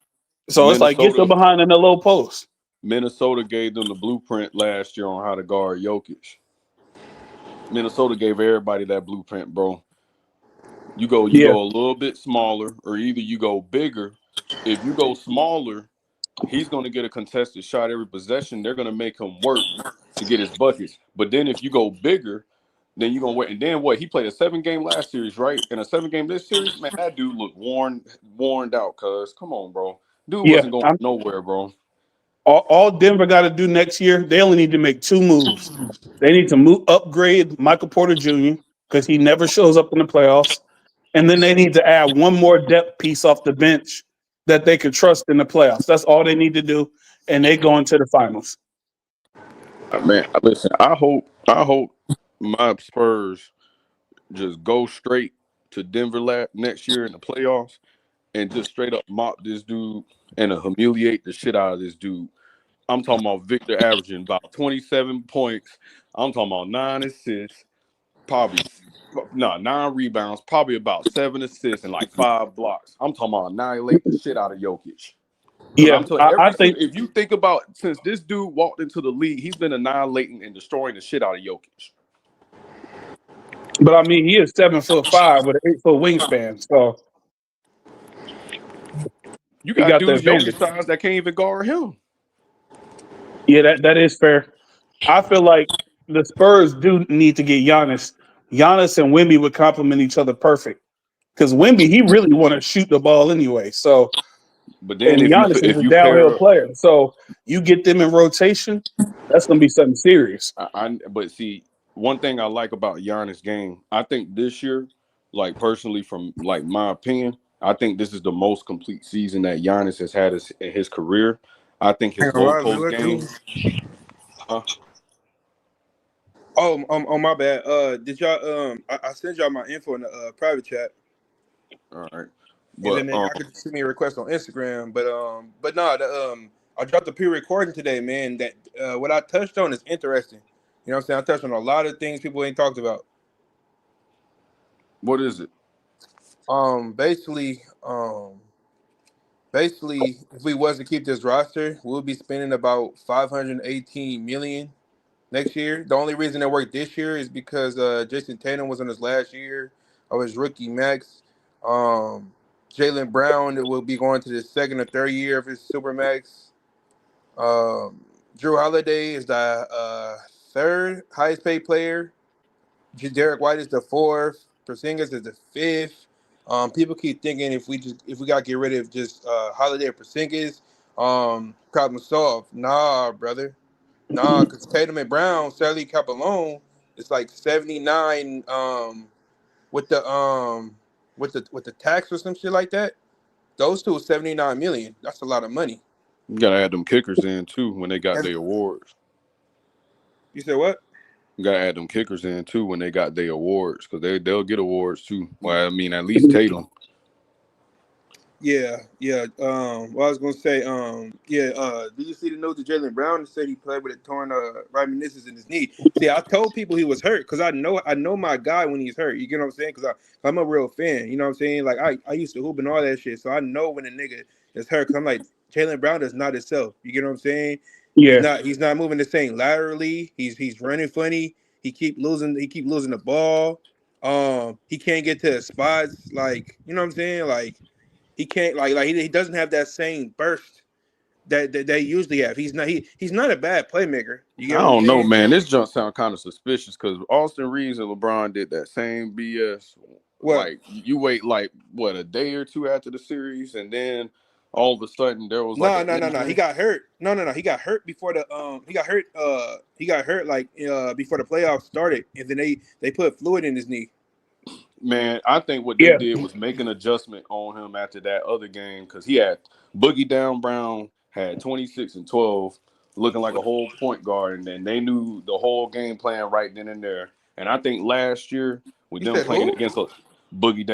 So it's like get them behind in the low post. Minnesota gave them the blueprint last year on how to guard Jokic. Minnesota gave everybody that blueprint, bro. You go a little bit smaller, or either you go bigger. If you go smaller, he's going to get a contested shot every possession. They're going to make him work to get his buckets. But then if you go bigger, then you're going to wait. And then what? He played a 7-game last series, right? And a 7-game this series, man, that dude looked worn out, cuz. Come on, bro. Dude wasn't going nowhere, bro. All Denver got to do next year, they only need to make 2 moves. They need to upgrade Michael Porter Jr. because he never shows up in the playoffs. And then they need to add one more depth piece off the bench that they could trust in the playoffs. That's all they need to do, and they go into the finals. Man, listen, I hope my Spurs just go straight to Denver next year in the playoffs and just straight up mop this dude and humiliate the shit out of this dude. I'm talking about Victor averaging about 27 points. I'm talking about 9 assists, 9 rebounds, probably about 7 assists and like 5 blocks. I'm talking about annihilate the shit out of Jokic. Yeah, I'm telling I think if you think about since this dude walked into the league, he's been annihilating and destroying the shit out of Jokic. But I mean, he is 7'5" with an 8-foot wingspan, so you got dudes Jokic size that can't even guard him. Yeah, that is fair. I feel like the Spurs do need to get Giannis. Giannis and Wemby would complement each other perfect. Because Wemby, he really want to shoot the ball anyway. So, but then Giannis is a downhill player. So you get them in rotation, that's going to be something serious. But see, one thing I like about Giannis' game, I think this year like personally, from like my opinion, I think this is the most complete season that Giannis has had in his career. I think his low post game. Oh, my bad. Did y'all I sent y'all my info in the private chat. All right, And but then y'all could send me a request on Instagram. But no, I dropped a pre-recording today, man. That what I touched on is interesting. You know what I'm saying? I touched on a lot of things people ain't talked about. what is it? Basically, if we was to keep this roster, we'll be spending about $518 million next year. The only reason it worked this year is because Jason Tatum was on his last year of his rookie max. Jaylen Brown will be going to the second or third year of his super max. Drew Holiday is the third highest paid player. Derek White is the fourth. Porzingis is the fifth. People keep thinking if we gotta get rid of just Holiday or Porzingis, problem solved. Nah, brother. Nah, because Tatum and Brown, salary cap alone, it's like 79 with the tax or some shit like that. Those two 79 million. That's a lot of money. You gotta add them kickers in too when they got their awards. You said what? You gotta add them kickers in too when they got their awards, because they'll get awards too. Well, I mean, at least Tatum. Yeah. Well, I was gonna say, did you see the note to Jaylen Brown that said he played with a torn right meniscus in his knee? See, I told people he was hurt because I know my guy when he's hurt. You get what I'm saying? Because I'm a real fan. You know what I'm saying? Like I used to hoop and all that shit, so I know when a nigga is hurt. Because I'm like, Jaylen Brown is not himself. You get what I'm saying? Yeah. He's not moving the same laterally. He's running funny. He keep losing the ball. He can't get to the spots. Like, you know what I'm saying? Like. He can't he doesn't have that same burst that they usually have. He's not a bad playmaker. You I get what I'm don't know, saying? man. This junk sound kind of suspicious because Austin Reeves and LeBron did that same BS. What? Like you wait a day or two after the series, and then all of a sudden there was like an No. He got hurt. No. He got hurt before the he got hurt before the playoffs started, and then they put fluid in his knee. Man, I think what they did was make an adjustment on him after that other game because he had Boogie Down Brown had 26 and 12, looking like a whole point guard, and then they knew the whole game plan right then and there. And I think last year with them playing against Boogie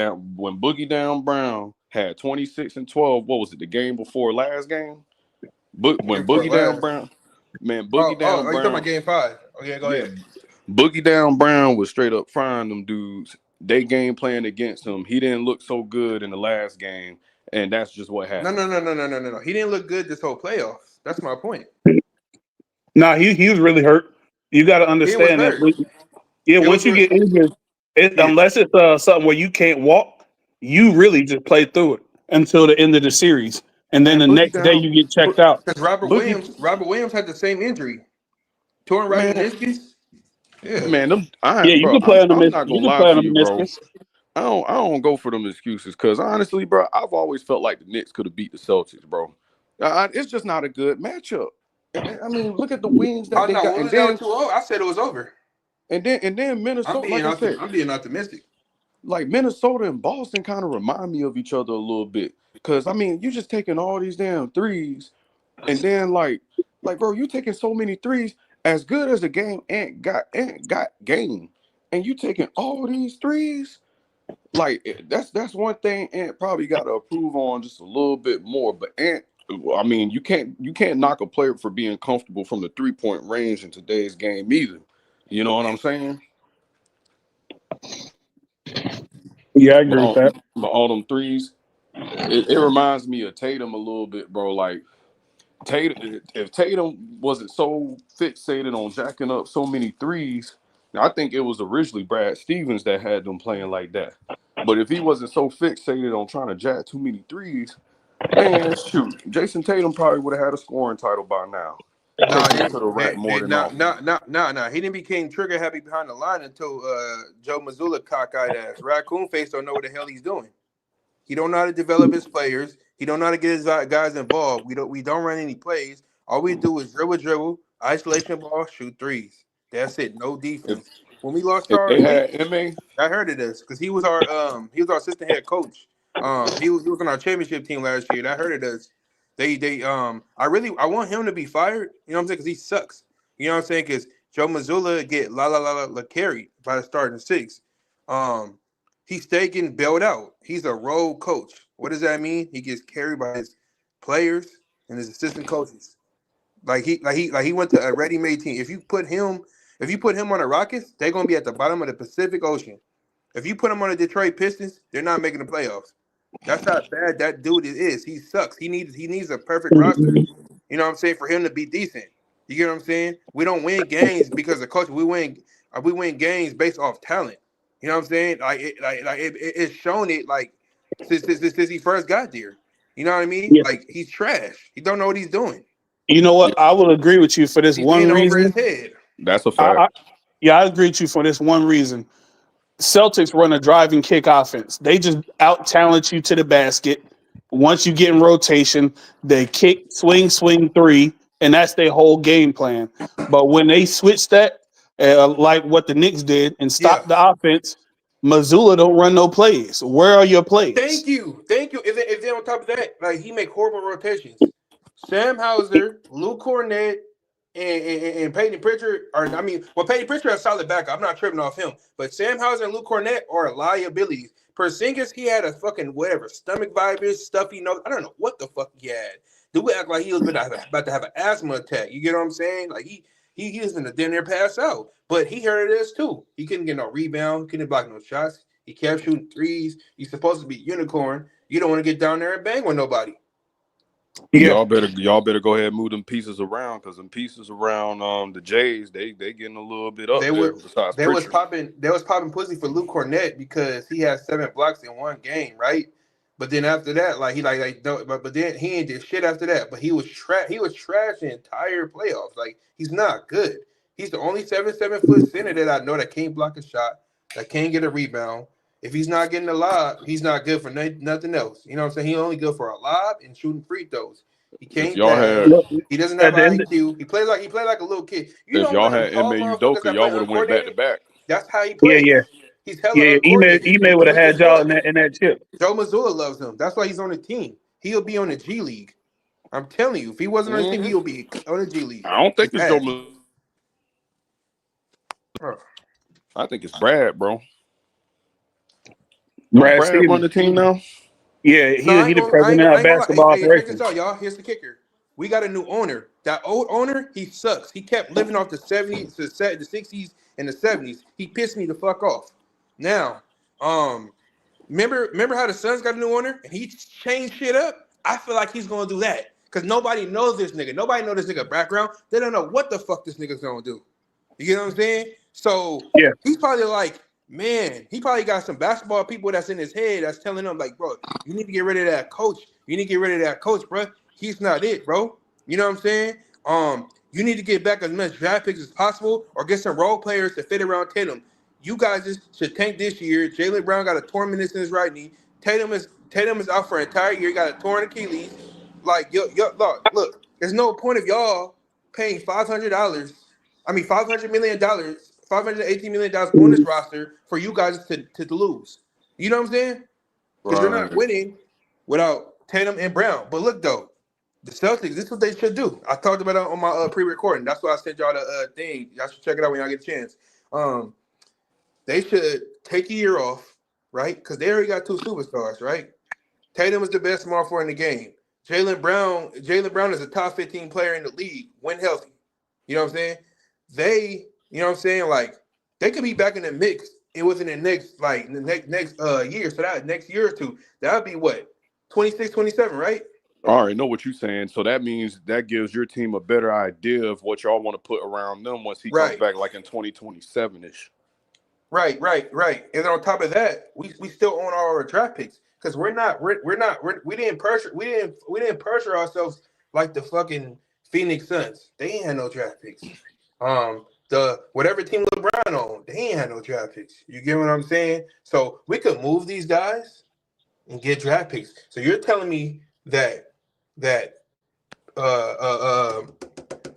Down Brown had 26 and 12. What was it? The game before last game? When Boogie Down Brown, man, Boogie Down Are you Brown. talking about game 5? Okay, go ahead. Boogie Down Brown was straight up frying them dudes. They game playing against him. He didn't look so good in the last game, and that's just what happened. No. He didn't look good this whole playoffs. That's my point. Nah, he was really hurt. You got to understand that. Once you get injured, unless it's something where you can't walk, you really just play through it until the end of the series, and then the next day you get checked out. Because Robert Williams had the same injury, torn right meniscus. Yeah, man. You can play on the meniscus. I'm not gonna lie to you, bro. I don't go for them excuses because honestly, bro, I've always felt like the Knicks could have beat the Celtics, bro. It's just not a good matchup. I mean, look at the wins that they got. And then, I said it was over. And then Minnesota. I'm being optimistic. Like Minnesota and Boston kind of remind me of each other a little bit because I mean, you just taking all these damn threes, and then like bro, you taking so many threes. As good as the game Ant got game, and you taking all these threes. Like that's one thing Ant probably got to improve on just a little bit more. But Ant, I mean, you can't knock a player for being comfortable from the 3-point range in today's game either. You know what I'm saying? Yeah, I agree with that. But all them threes, it reminds me of Tatum a little bit, bro. Like if Tatum wasn't so fixated on jacking up so many threes, I think it was originally Brad Stevens that had them playing like that. But if he wasn't so fixated on trying to jack too many threes, man, shoot, Jason Tatum probably would have had a scoring title by now. Nah. He didn't become trigger happy behind the line until Joe Mazzulla cockeyed ass. Raccoon face don't know what the hell he's doing. He don't know how to develop his players. He don't know how to get his guys involved. We don't run any plays. All we do is dribble, isolation ball, shoot threes. That's it. No defense. when we lost If our, they had MA, I heard of this because he was our assistant head coach. He was on our championship team last year. And I heard of this. I want him to be fired. You know what I'm saying? Because he sucks. You know what I'm saying? Because Joe Mazzulla get la carried by the starting six. He stayed getting bailed out. He's a role coach. What does that mean? He gets carried by his players and his assistant coaches. Like he went to a ready-made team. If you put him on the Rockets, they're gonna be at the bottom of the Pacific Ocean. If you put him on the Detroit Pistons, they're not making the playoffs. That's how bad that dude is. He sucks. He needs a perfect roster. You know what I'm saying? For him to be decent. You get what I'm saying? We don't win games because of coach. We win games based off talent. You know what I'm saying? It's shown it like since he first got there. You know what I mean? Yeah. Like he's trash. He don't know what he's doing. You know what? I will agree with you for this He's one in over reason. his head. that's a fact. I agree with you for this one reason. Celtics run a drive and kick offense. They just out talent you to the basket. Once you get in rotation, they kick, swing, three, and that's their whole game plan. But when they switch that, like what the Knicks did, and stop the offense, Mazzulla don't run no plays. Where are your plays? Thank you. If then on top of that, like he make horrible rotations. Sam Hauser, Lou Cornett, and Peyton Pritchard Peyton Pritchard has solid backup. I'm not tripping off him, but Sam Hauser and Lou Cornett are liabilities. Porzingis, he had a fucking whatever stomach virus, stuffy nose. I don't know what the fuck he had. Dude act like he was about to have an asthma attack. You get what I'm saying? Like he was gonna damn near pass out, but he heard of this too. He couldn't get no rebound, couldn't block no shots. He kept shooting threes. He's supposed to be unicorn. You don't want to get down there and bang with nobody. Yeah. Y'all better go ahead and move them pieces around because them pieces around the Jays, they getting a little bit up there. They was popping pussy for Luke Cornett because he had 7 blocks in one game, right? But then after that, but then he ain't did shit after that. But he was trash the entire playoffs. Like he's not good. He's the only 7'7" center that I know that can't block a shot, that can't get a rebound. If he's not getting a lob, he's not good for nothing else. You know what I'm saying? He's only good for a lob and shooting free throws. He can't pass. He doesn't have an IQ. He plays like a little kid. If y'all had Ime Udoka, y'all would have went back to back. That's how he plays. Yeah. He's hella uncoordinated. Ime would have had y'all in that chip. Joe Mazzulla loves him. That's why he's on the team. He'll be on the G League. I'm telling you, if he wasn't on the team, he'll be on the G League. I don't think it's Joe Mazzulla. I think it's Brad, bro. Brad run the team now? Yeah, he the president of basketball operations. Check this out, y'all. Here's the kicker. We got a new owner. That old owner, he sucks. He kept living off the 70s, the 60s, and the 70s. He pissed me the fuck off. Now, remember how the Suns got a new owner and he changed shit up? I feel like he's gonna do that because nobody knows this nigga. Nobody knows this nigga background. They don't know what the fuck this nigga's gonna do. You get what I'm saying? So yeah, he's probably like, man, he probably got some basketball people that's in his head that's telling him, like, bro, you need to get rid of that coach. You need to get rid of that coach, bro. He's not it, bro. You know what I'm saying? You need to get back as much draft picks as possible or get some role players to fit around Tatum. You guys should tank this year. Jaylen Brown got a torn meniscus in his right knee. Tatum is out for an entire year. Got a torn Achilles. Like, look, there's no point of y'all paying $500 million, $518 million on this roster for you guys to lose. You know what I'm saying? Because you're not winning without Tatum and Brown. But look, though, the Celtics, this is what they should do. I talked about it on my pre-recording. That's why I sent y'all the thing. Y'all should check it out when y'all get a chance. They should take a year off, right? Because they already got 2 superstars, right? Tatum is the best small forward in the game. Jaylen Brown is a top 15 player in the league when healthy. You know what I'm saying? You know what I'm saying? Like, they could be back in the mix within the next year. So that next year or two, that would be what? 26, 27, right? I already know what you're saying. So that means that gives your team a better idea of what y'all want to put around them once he comes back, like in 2027-ish. Right. And then on top of that, we still own all our draft picks because we didn't pressure ourselves like the fucking Phoenix Suns. They ain't had no draft picks. The whatever team LeBron owned, they ain't had no draft picks. You get what I'm saying? So we could move these guys and get draft picks. So you're telling me that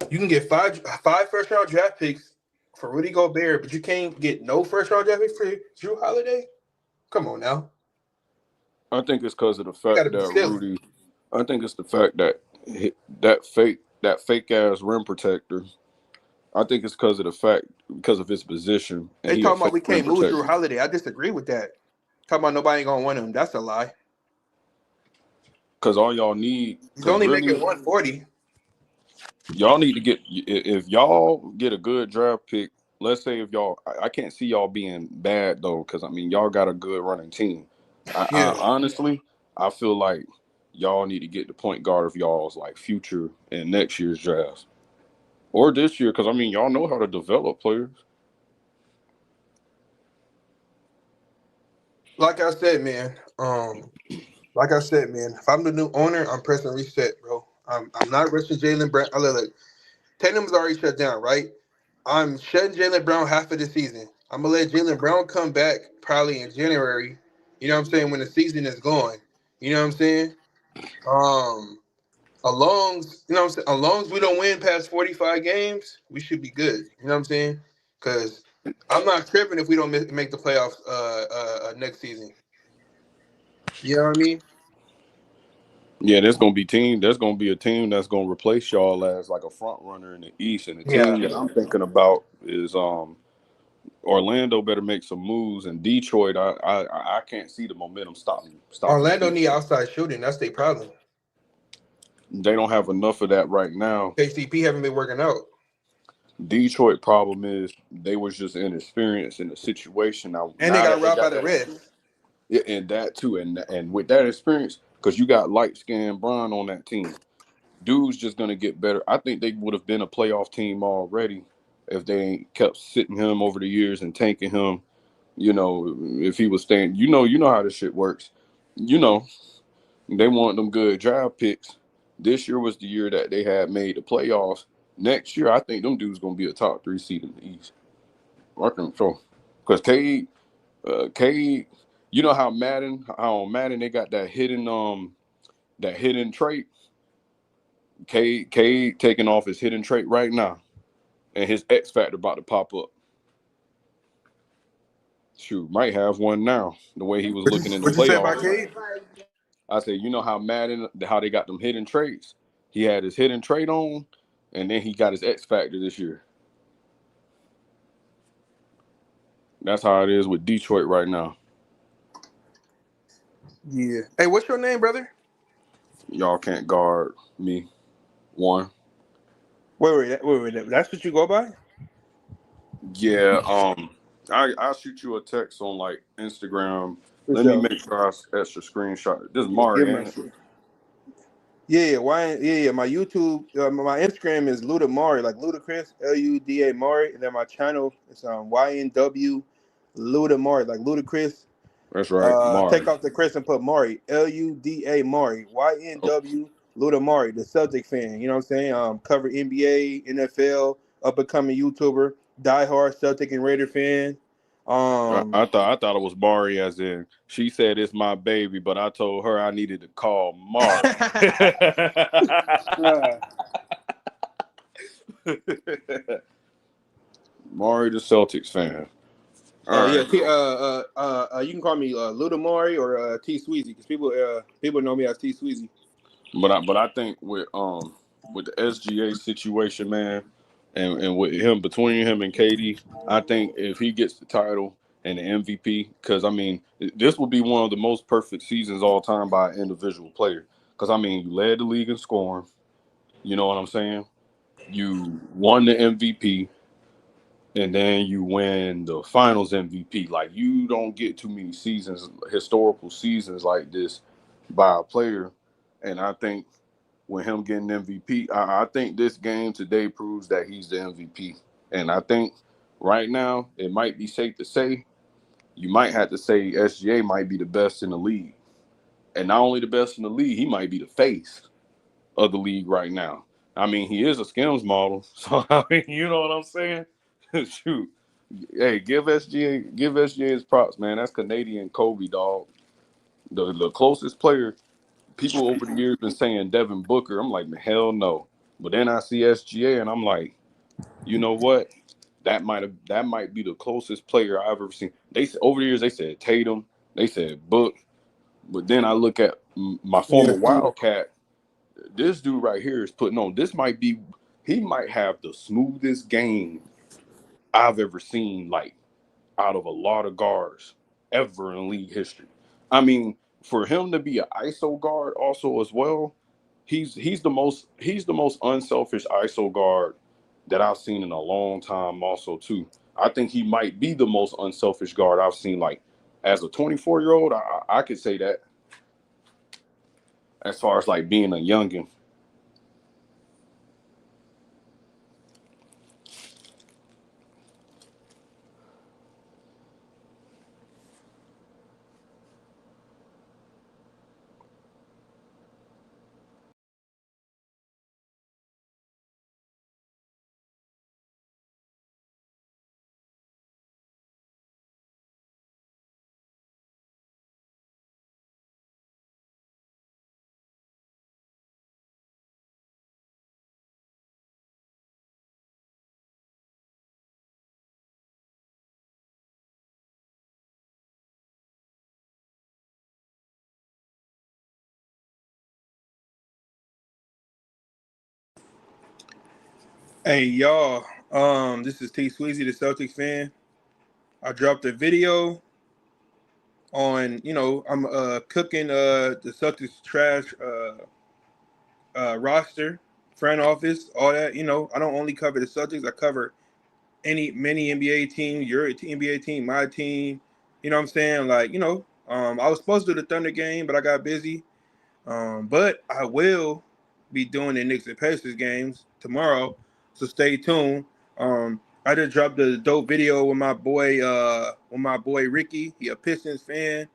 you can get five first round draft picks for Rudy Gobert, but you can't get no first-round draft pick for Jrue Holiday? Come on now. I think it's because of the You fact gotta be that silly. Rudy. I think it's the fact that that fake ass rim protector. I think it's because of his position. And They he a talking about fake we rim can't lose Jrue protector. Holiday. I disagree with that. Talking about nobody ain't gonna want him. That's a lie. Because all y'all need, He's because only really, making 140. y'all need to get, if y'all get a good draft pick, let's say if y'all, I can't see y'all being bad though, because I mean, y'all got a good running team. I Yeah. honestly, I feel like y'all need to get the point guard of y'all's like future and next year's drafts. Or this year, because I mean, y'all know how to develop players. Like I said, man. If I'm the new owner, I'm pressing reset, bro. I'm not rushing Jaylen Brown. Look, Tatum's already shut down, right? I'm shutting Jaylen Brown half of the season. I'm gonna let Jaylen Brown come back probably in January. You know what I'm saying? When the season is going. You know what I'm saying? As long as we don't win past 45 games, we should be good. You know what I'm saying? Because I'm not tripping if we don't make the playoffs next season. You know what I mean? Yeah, there's gonna be a team that's gonna replace y'all as like a front runner in the East. And the Yeah. team that I'm thinking about is Orlando better make some moves, and Detroit, I can't see the momentum stopping Orlando need Detroit. outside shooting. That's their problem. They don't have enough of that right now. KCP haven't been working out. Detroit problem is they was just inexperienced in the situation. Now And they got that they robbed by got the that, refs. yeah, and that too, and with that experience, because you got light skinned Bron on that team, dude's just gonna get better. I think they would have been a playoff team already if they ain't kept sitting him over the years and tanking him. You know, if he was staying, you know how this shit works. You know, they want them good draft picks. This year was the year that they had made the playoffs. Next year, I think them dudes gonna be a top 3 seed in the East. I think so. Because Cade, you know how on Madden they got that hidden trait. Cade taking off his hidden trait right now, and his X factor about to pop up. Shoot, might have one now. The way he was looking in the What you say about playoffs. Cade? I said, you know how Madden, how they got them hidden traits. He had his hidden trait on, and then he got his X factor this year. That's how it is with Detroit right now. Yeah. Hey, what's your name, brother? Y'all can't guard me. One. Wait. That's what you go by? Yeah. I'll shoot you a text on like Instagram. For Let me sure. make sure I extra screenshot. This is Yeah, give Mari, my ain't it? shit. Yeah. Why? Yeah. My YouTube, my Instagram is Luda Mari, like Ludacris, Luda Mari, and then my channel is YNW Luda Mari, like Ludacris. That's right, Take Mari. off the Chris and put Mari, Luda Mari, YNW Luda Mari, the Celtic fan. You know what I'm saying? Cover NBA, NFL, up and coming YouTuber, diehard Celtic and Raider fan. I thought it was Mari, as in she said it's my baby, but I told her I needed to call Mari. Mari, the Celtics fan. All Yeah, right, bro. you can call me Luda Mari or T Sweezy because people know me as T Sweezy. But I think with the SGA situation, man, and with him, between him and KD, I think if he gets the title and the MVP, because I mean this will be one of the most perfect seasons all time by an individual player. Because I mean you led the league in scoring, you know what I'm saying? You won the MVP, and then you win the Finals MVP. Like you don't get too many seasons, historical seasons like this by a player, and I think with him getting MVP, I think this game today proves that he's the MVP. And I think right now it might be safe to say you might have to say SGA might be the best in the league. And not only the best in the league, he might be the face of the league right now. I mean, he is a Skims model. So I mean, you know what I'm saying? Shoot. Hey, give SGA his props, man. That's Canadian Kobe, dog. The closest player. People over the years been saying Devin Booker. I'm like, hell no. But then I see SGA and I'm like, you know what? That might be the closest player I've ever seen. They said over the years they said Tatum, they said Book, but then I look at my former Wildcat. This dude right here is putting on. He might have the smoothest game I've ever seen, like out of a lot of guards ever in league history. I mean, for him to be an ISO guard also as well, he's the most unselfish ISO guard that I've seen in a long time also too. I think he might be the most unselfish guard I've seen, like as a 24-year-old. I could say that as far as like being a youngin. Hey y'all, this is T Sweezy, the Celtics fan. I dropped a video on, I'm cooking the Celtics trash roster, front office, all that. I don't only cover the Celtics. I cover many NBA team, your NBA team, my team. You know what I'm saying? Like, I was supposed to do the Thunder game, but I got busy. But I will be doing the Knicks and Pacers games tomorrow, so stay tuned. I just dropped a dope video with my boy Ricky. He a Pistons fan.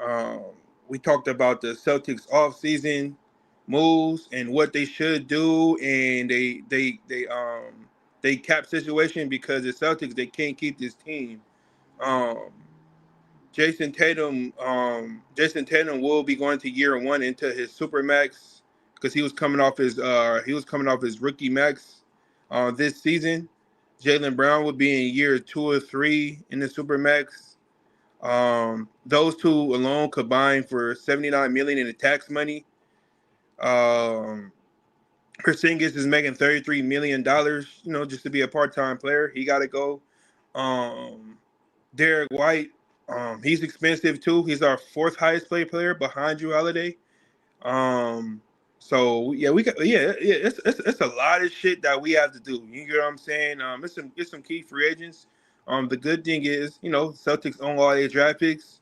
Um, we talked about the Celtics offseason moves and what they should do, and they cap situation because the Celtics, they can't keep this team. Um, Jason Tatum will be going to year one into his super max because he was coming off his rookie max this season. Jaylen Brown would be in year 2 or 3 in the super max. Those two alone combined for $79 million in the tax money. Porzingis is making $33 million, just to be a part-time player. He got to go. Derek White, he's expensive too. He's our fourth highest paid player behind Drew Holiday. So yeah, it's a lot of shit that we have to do. You get what I'm saying? It's some key free agents. The good thing is, Celtics own all their draft picks.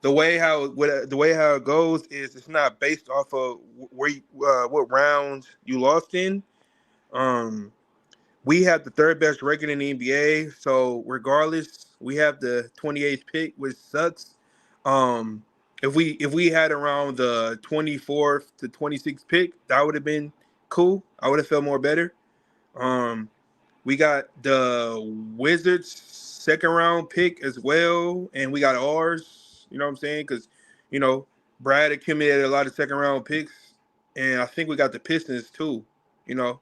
The way how it goes is it's not based off of what rounds you lost in. Um, we have the third best record in the NBA, so regardless, we have the 28th pick, which sucks. Um, if we had around the 24th to 26th pick, that would have been cool. I would have felt more better. Um, we got the Wizards second round pick as well, and we got ours. You know what I'm saying? Because Brad accumulated a lot of second round picks, and I think we got the Pistons too. You know,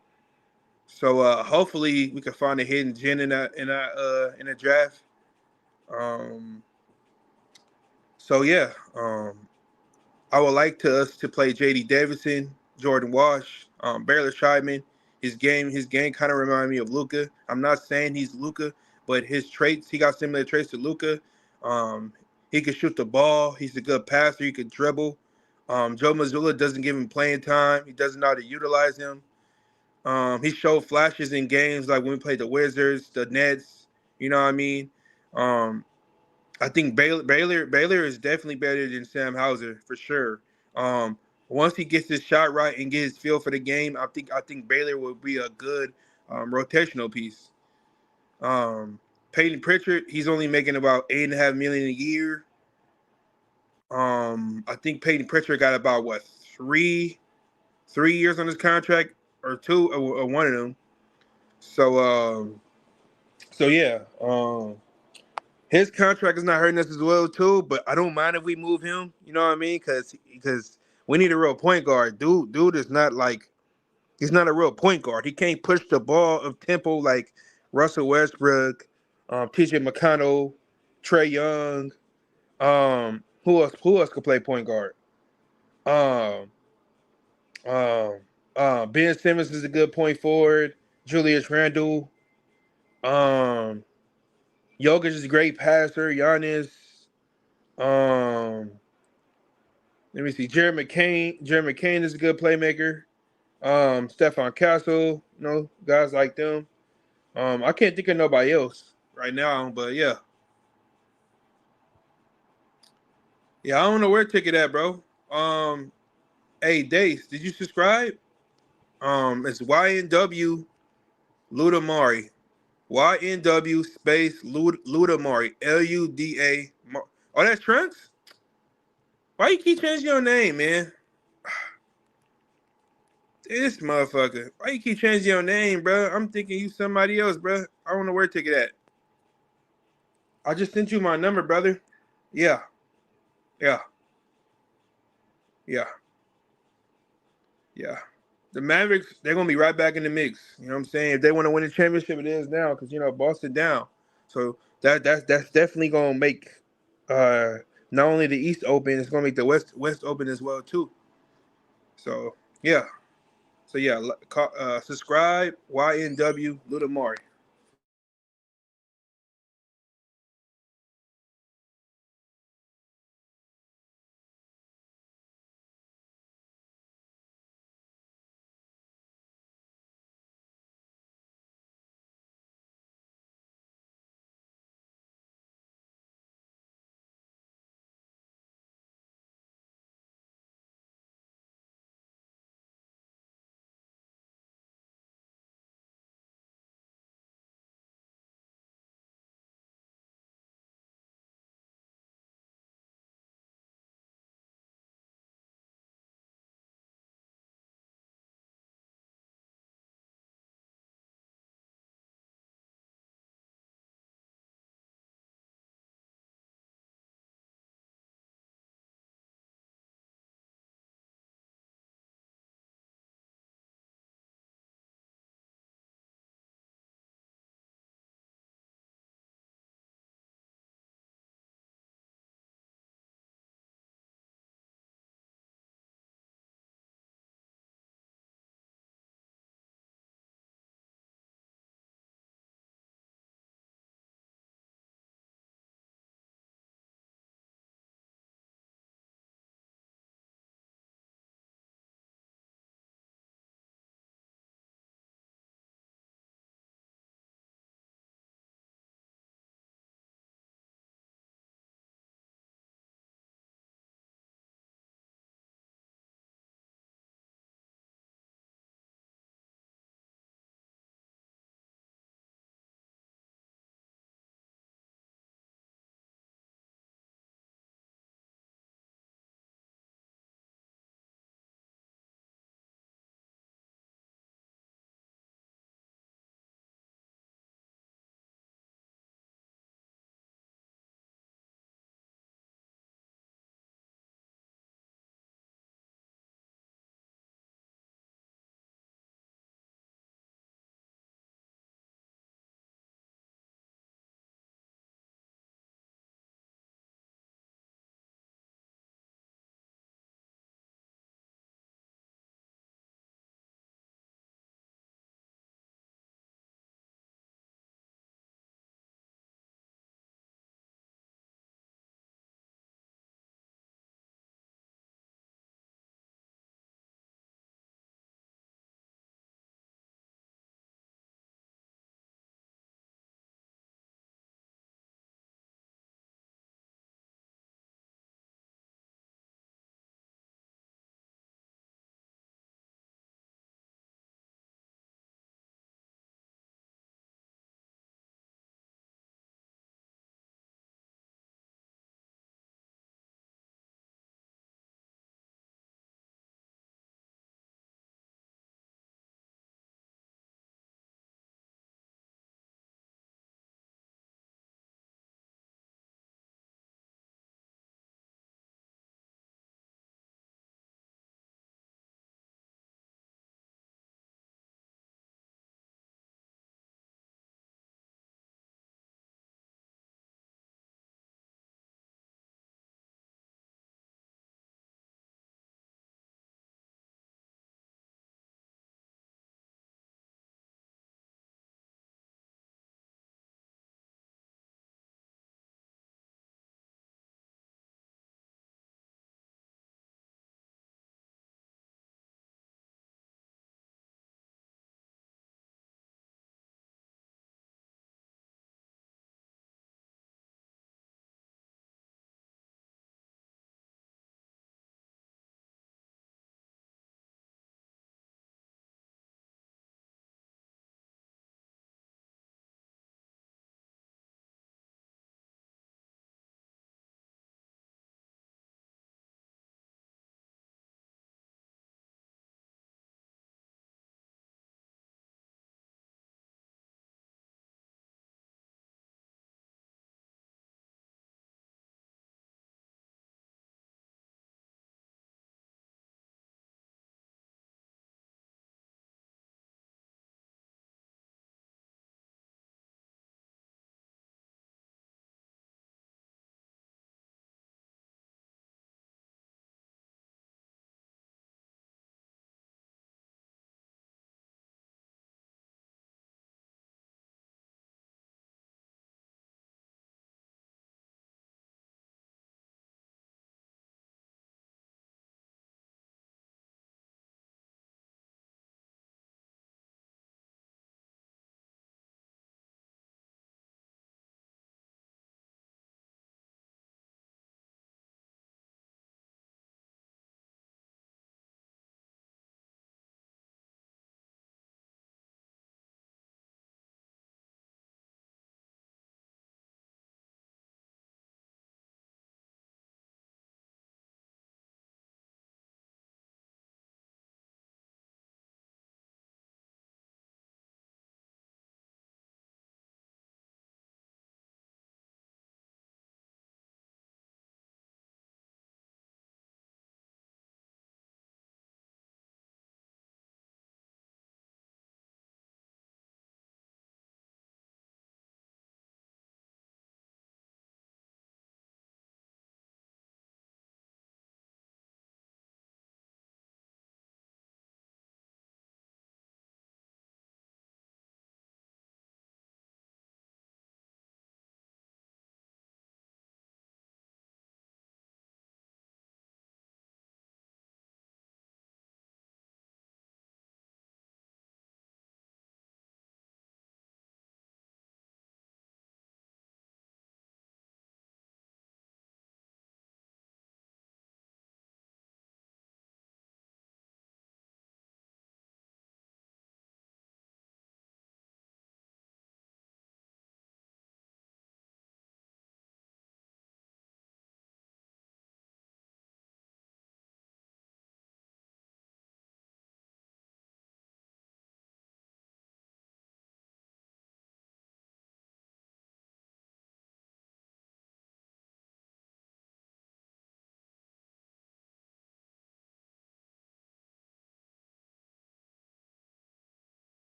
so hopefully we can find a hidden gem in a draft. Um, so yeah, I would like us to play J.D. Davison, Jordan Wash, Baylor Scheidman. His game kind of remind me of Luka. I'm not saying he's Luka, but he got similar traits to Luka. Um, he can shoot the ball. He's a good passer. He can dribble. Joe Mazzulla doesn't give him playing time. He doesn't know how to utilize him. He showed flashes in games like when we played the Wizards, the Nets. You know what I mean? Um, I think Baylor is definitely better than Sam Hauser for sure. Um, Once he gets his shot right and gets his feel for the game, I think Baylor will be a good rotational piece. Um, Peyton Pritchard, he's only making about $8.5 million a year. I think Peyton Pritchard got about what 3 years on his contract or two or one of them. So yeah. His contract is not hurting us as well too, but I don't mind if we move him. You know what I mean? Because we need a real point guard. Dude is not like He's not a real point guard. He can't push the ball of tempo like Russell Westbrook, TJ McConnell, Trey Young. Who else? Who else could play point guard? Um, Ben Simmons is a good point forward. Julius Randle. Jokic is a great passer. Giannis. Let me see. Jared McCain. Jared McCain is a good playmaker. Stephon Castle. Guys like them. I can't think of nobody else right now, but yeah. Yeah, I don't know where Ticket at, bro. Hey, Dace, did you subscribe? It's YNW Ludamari. YNW space Ludamari. LUDA. Oh, that's Trunks? Why you keep changing your name, man? This motherfucker. Why you keep changing your name, bro? I'm thinking you somebody else, bro. I don't know where Ticket at. I just sent you my number, brother. Yeah. Yeah. Yeah. Yeah. The Mavericks, they're going to be right back in the mix. You know what I'm saying? If they want to win the championship, it is now because, Boston down. So that's definitely going to make not only the East open, it's going to make the West open as well, too. So, yeah. So, yeah, subscribe, YNW, Ludamari.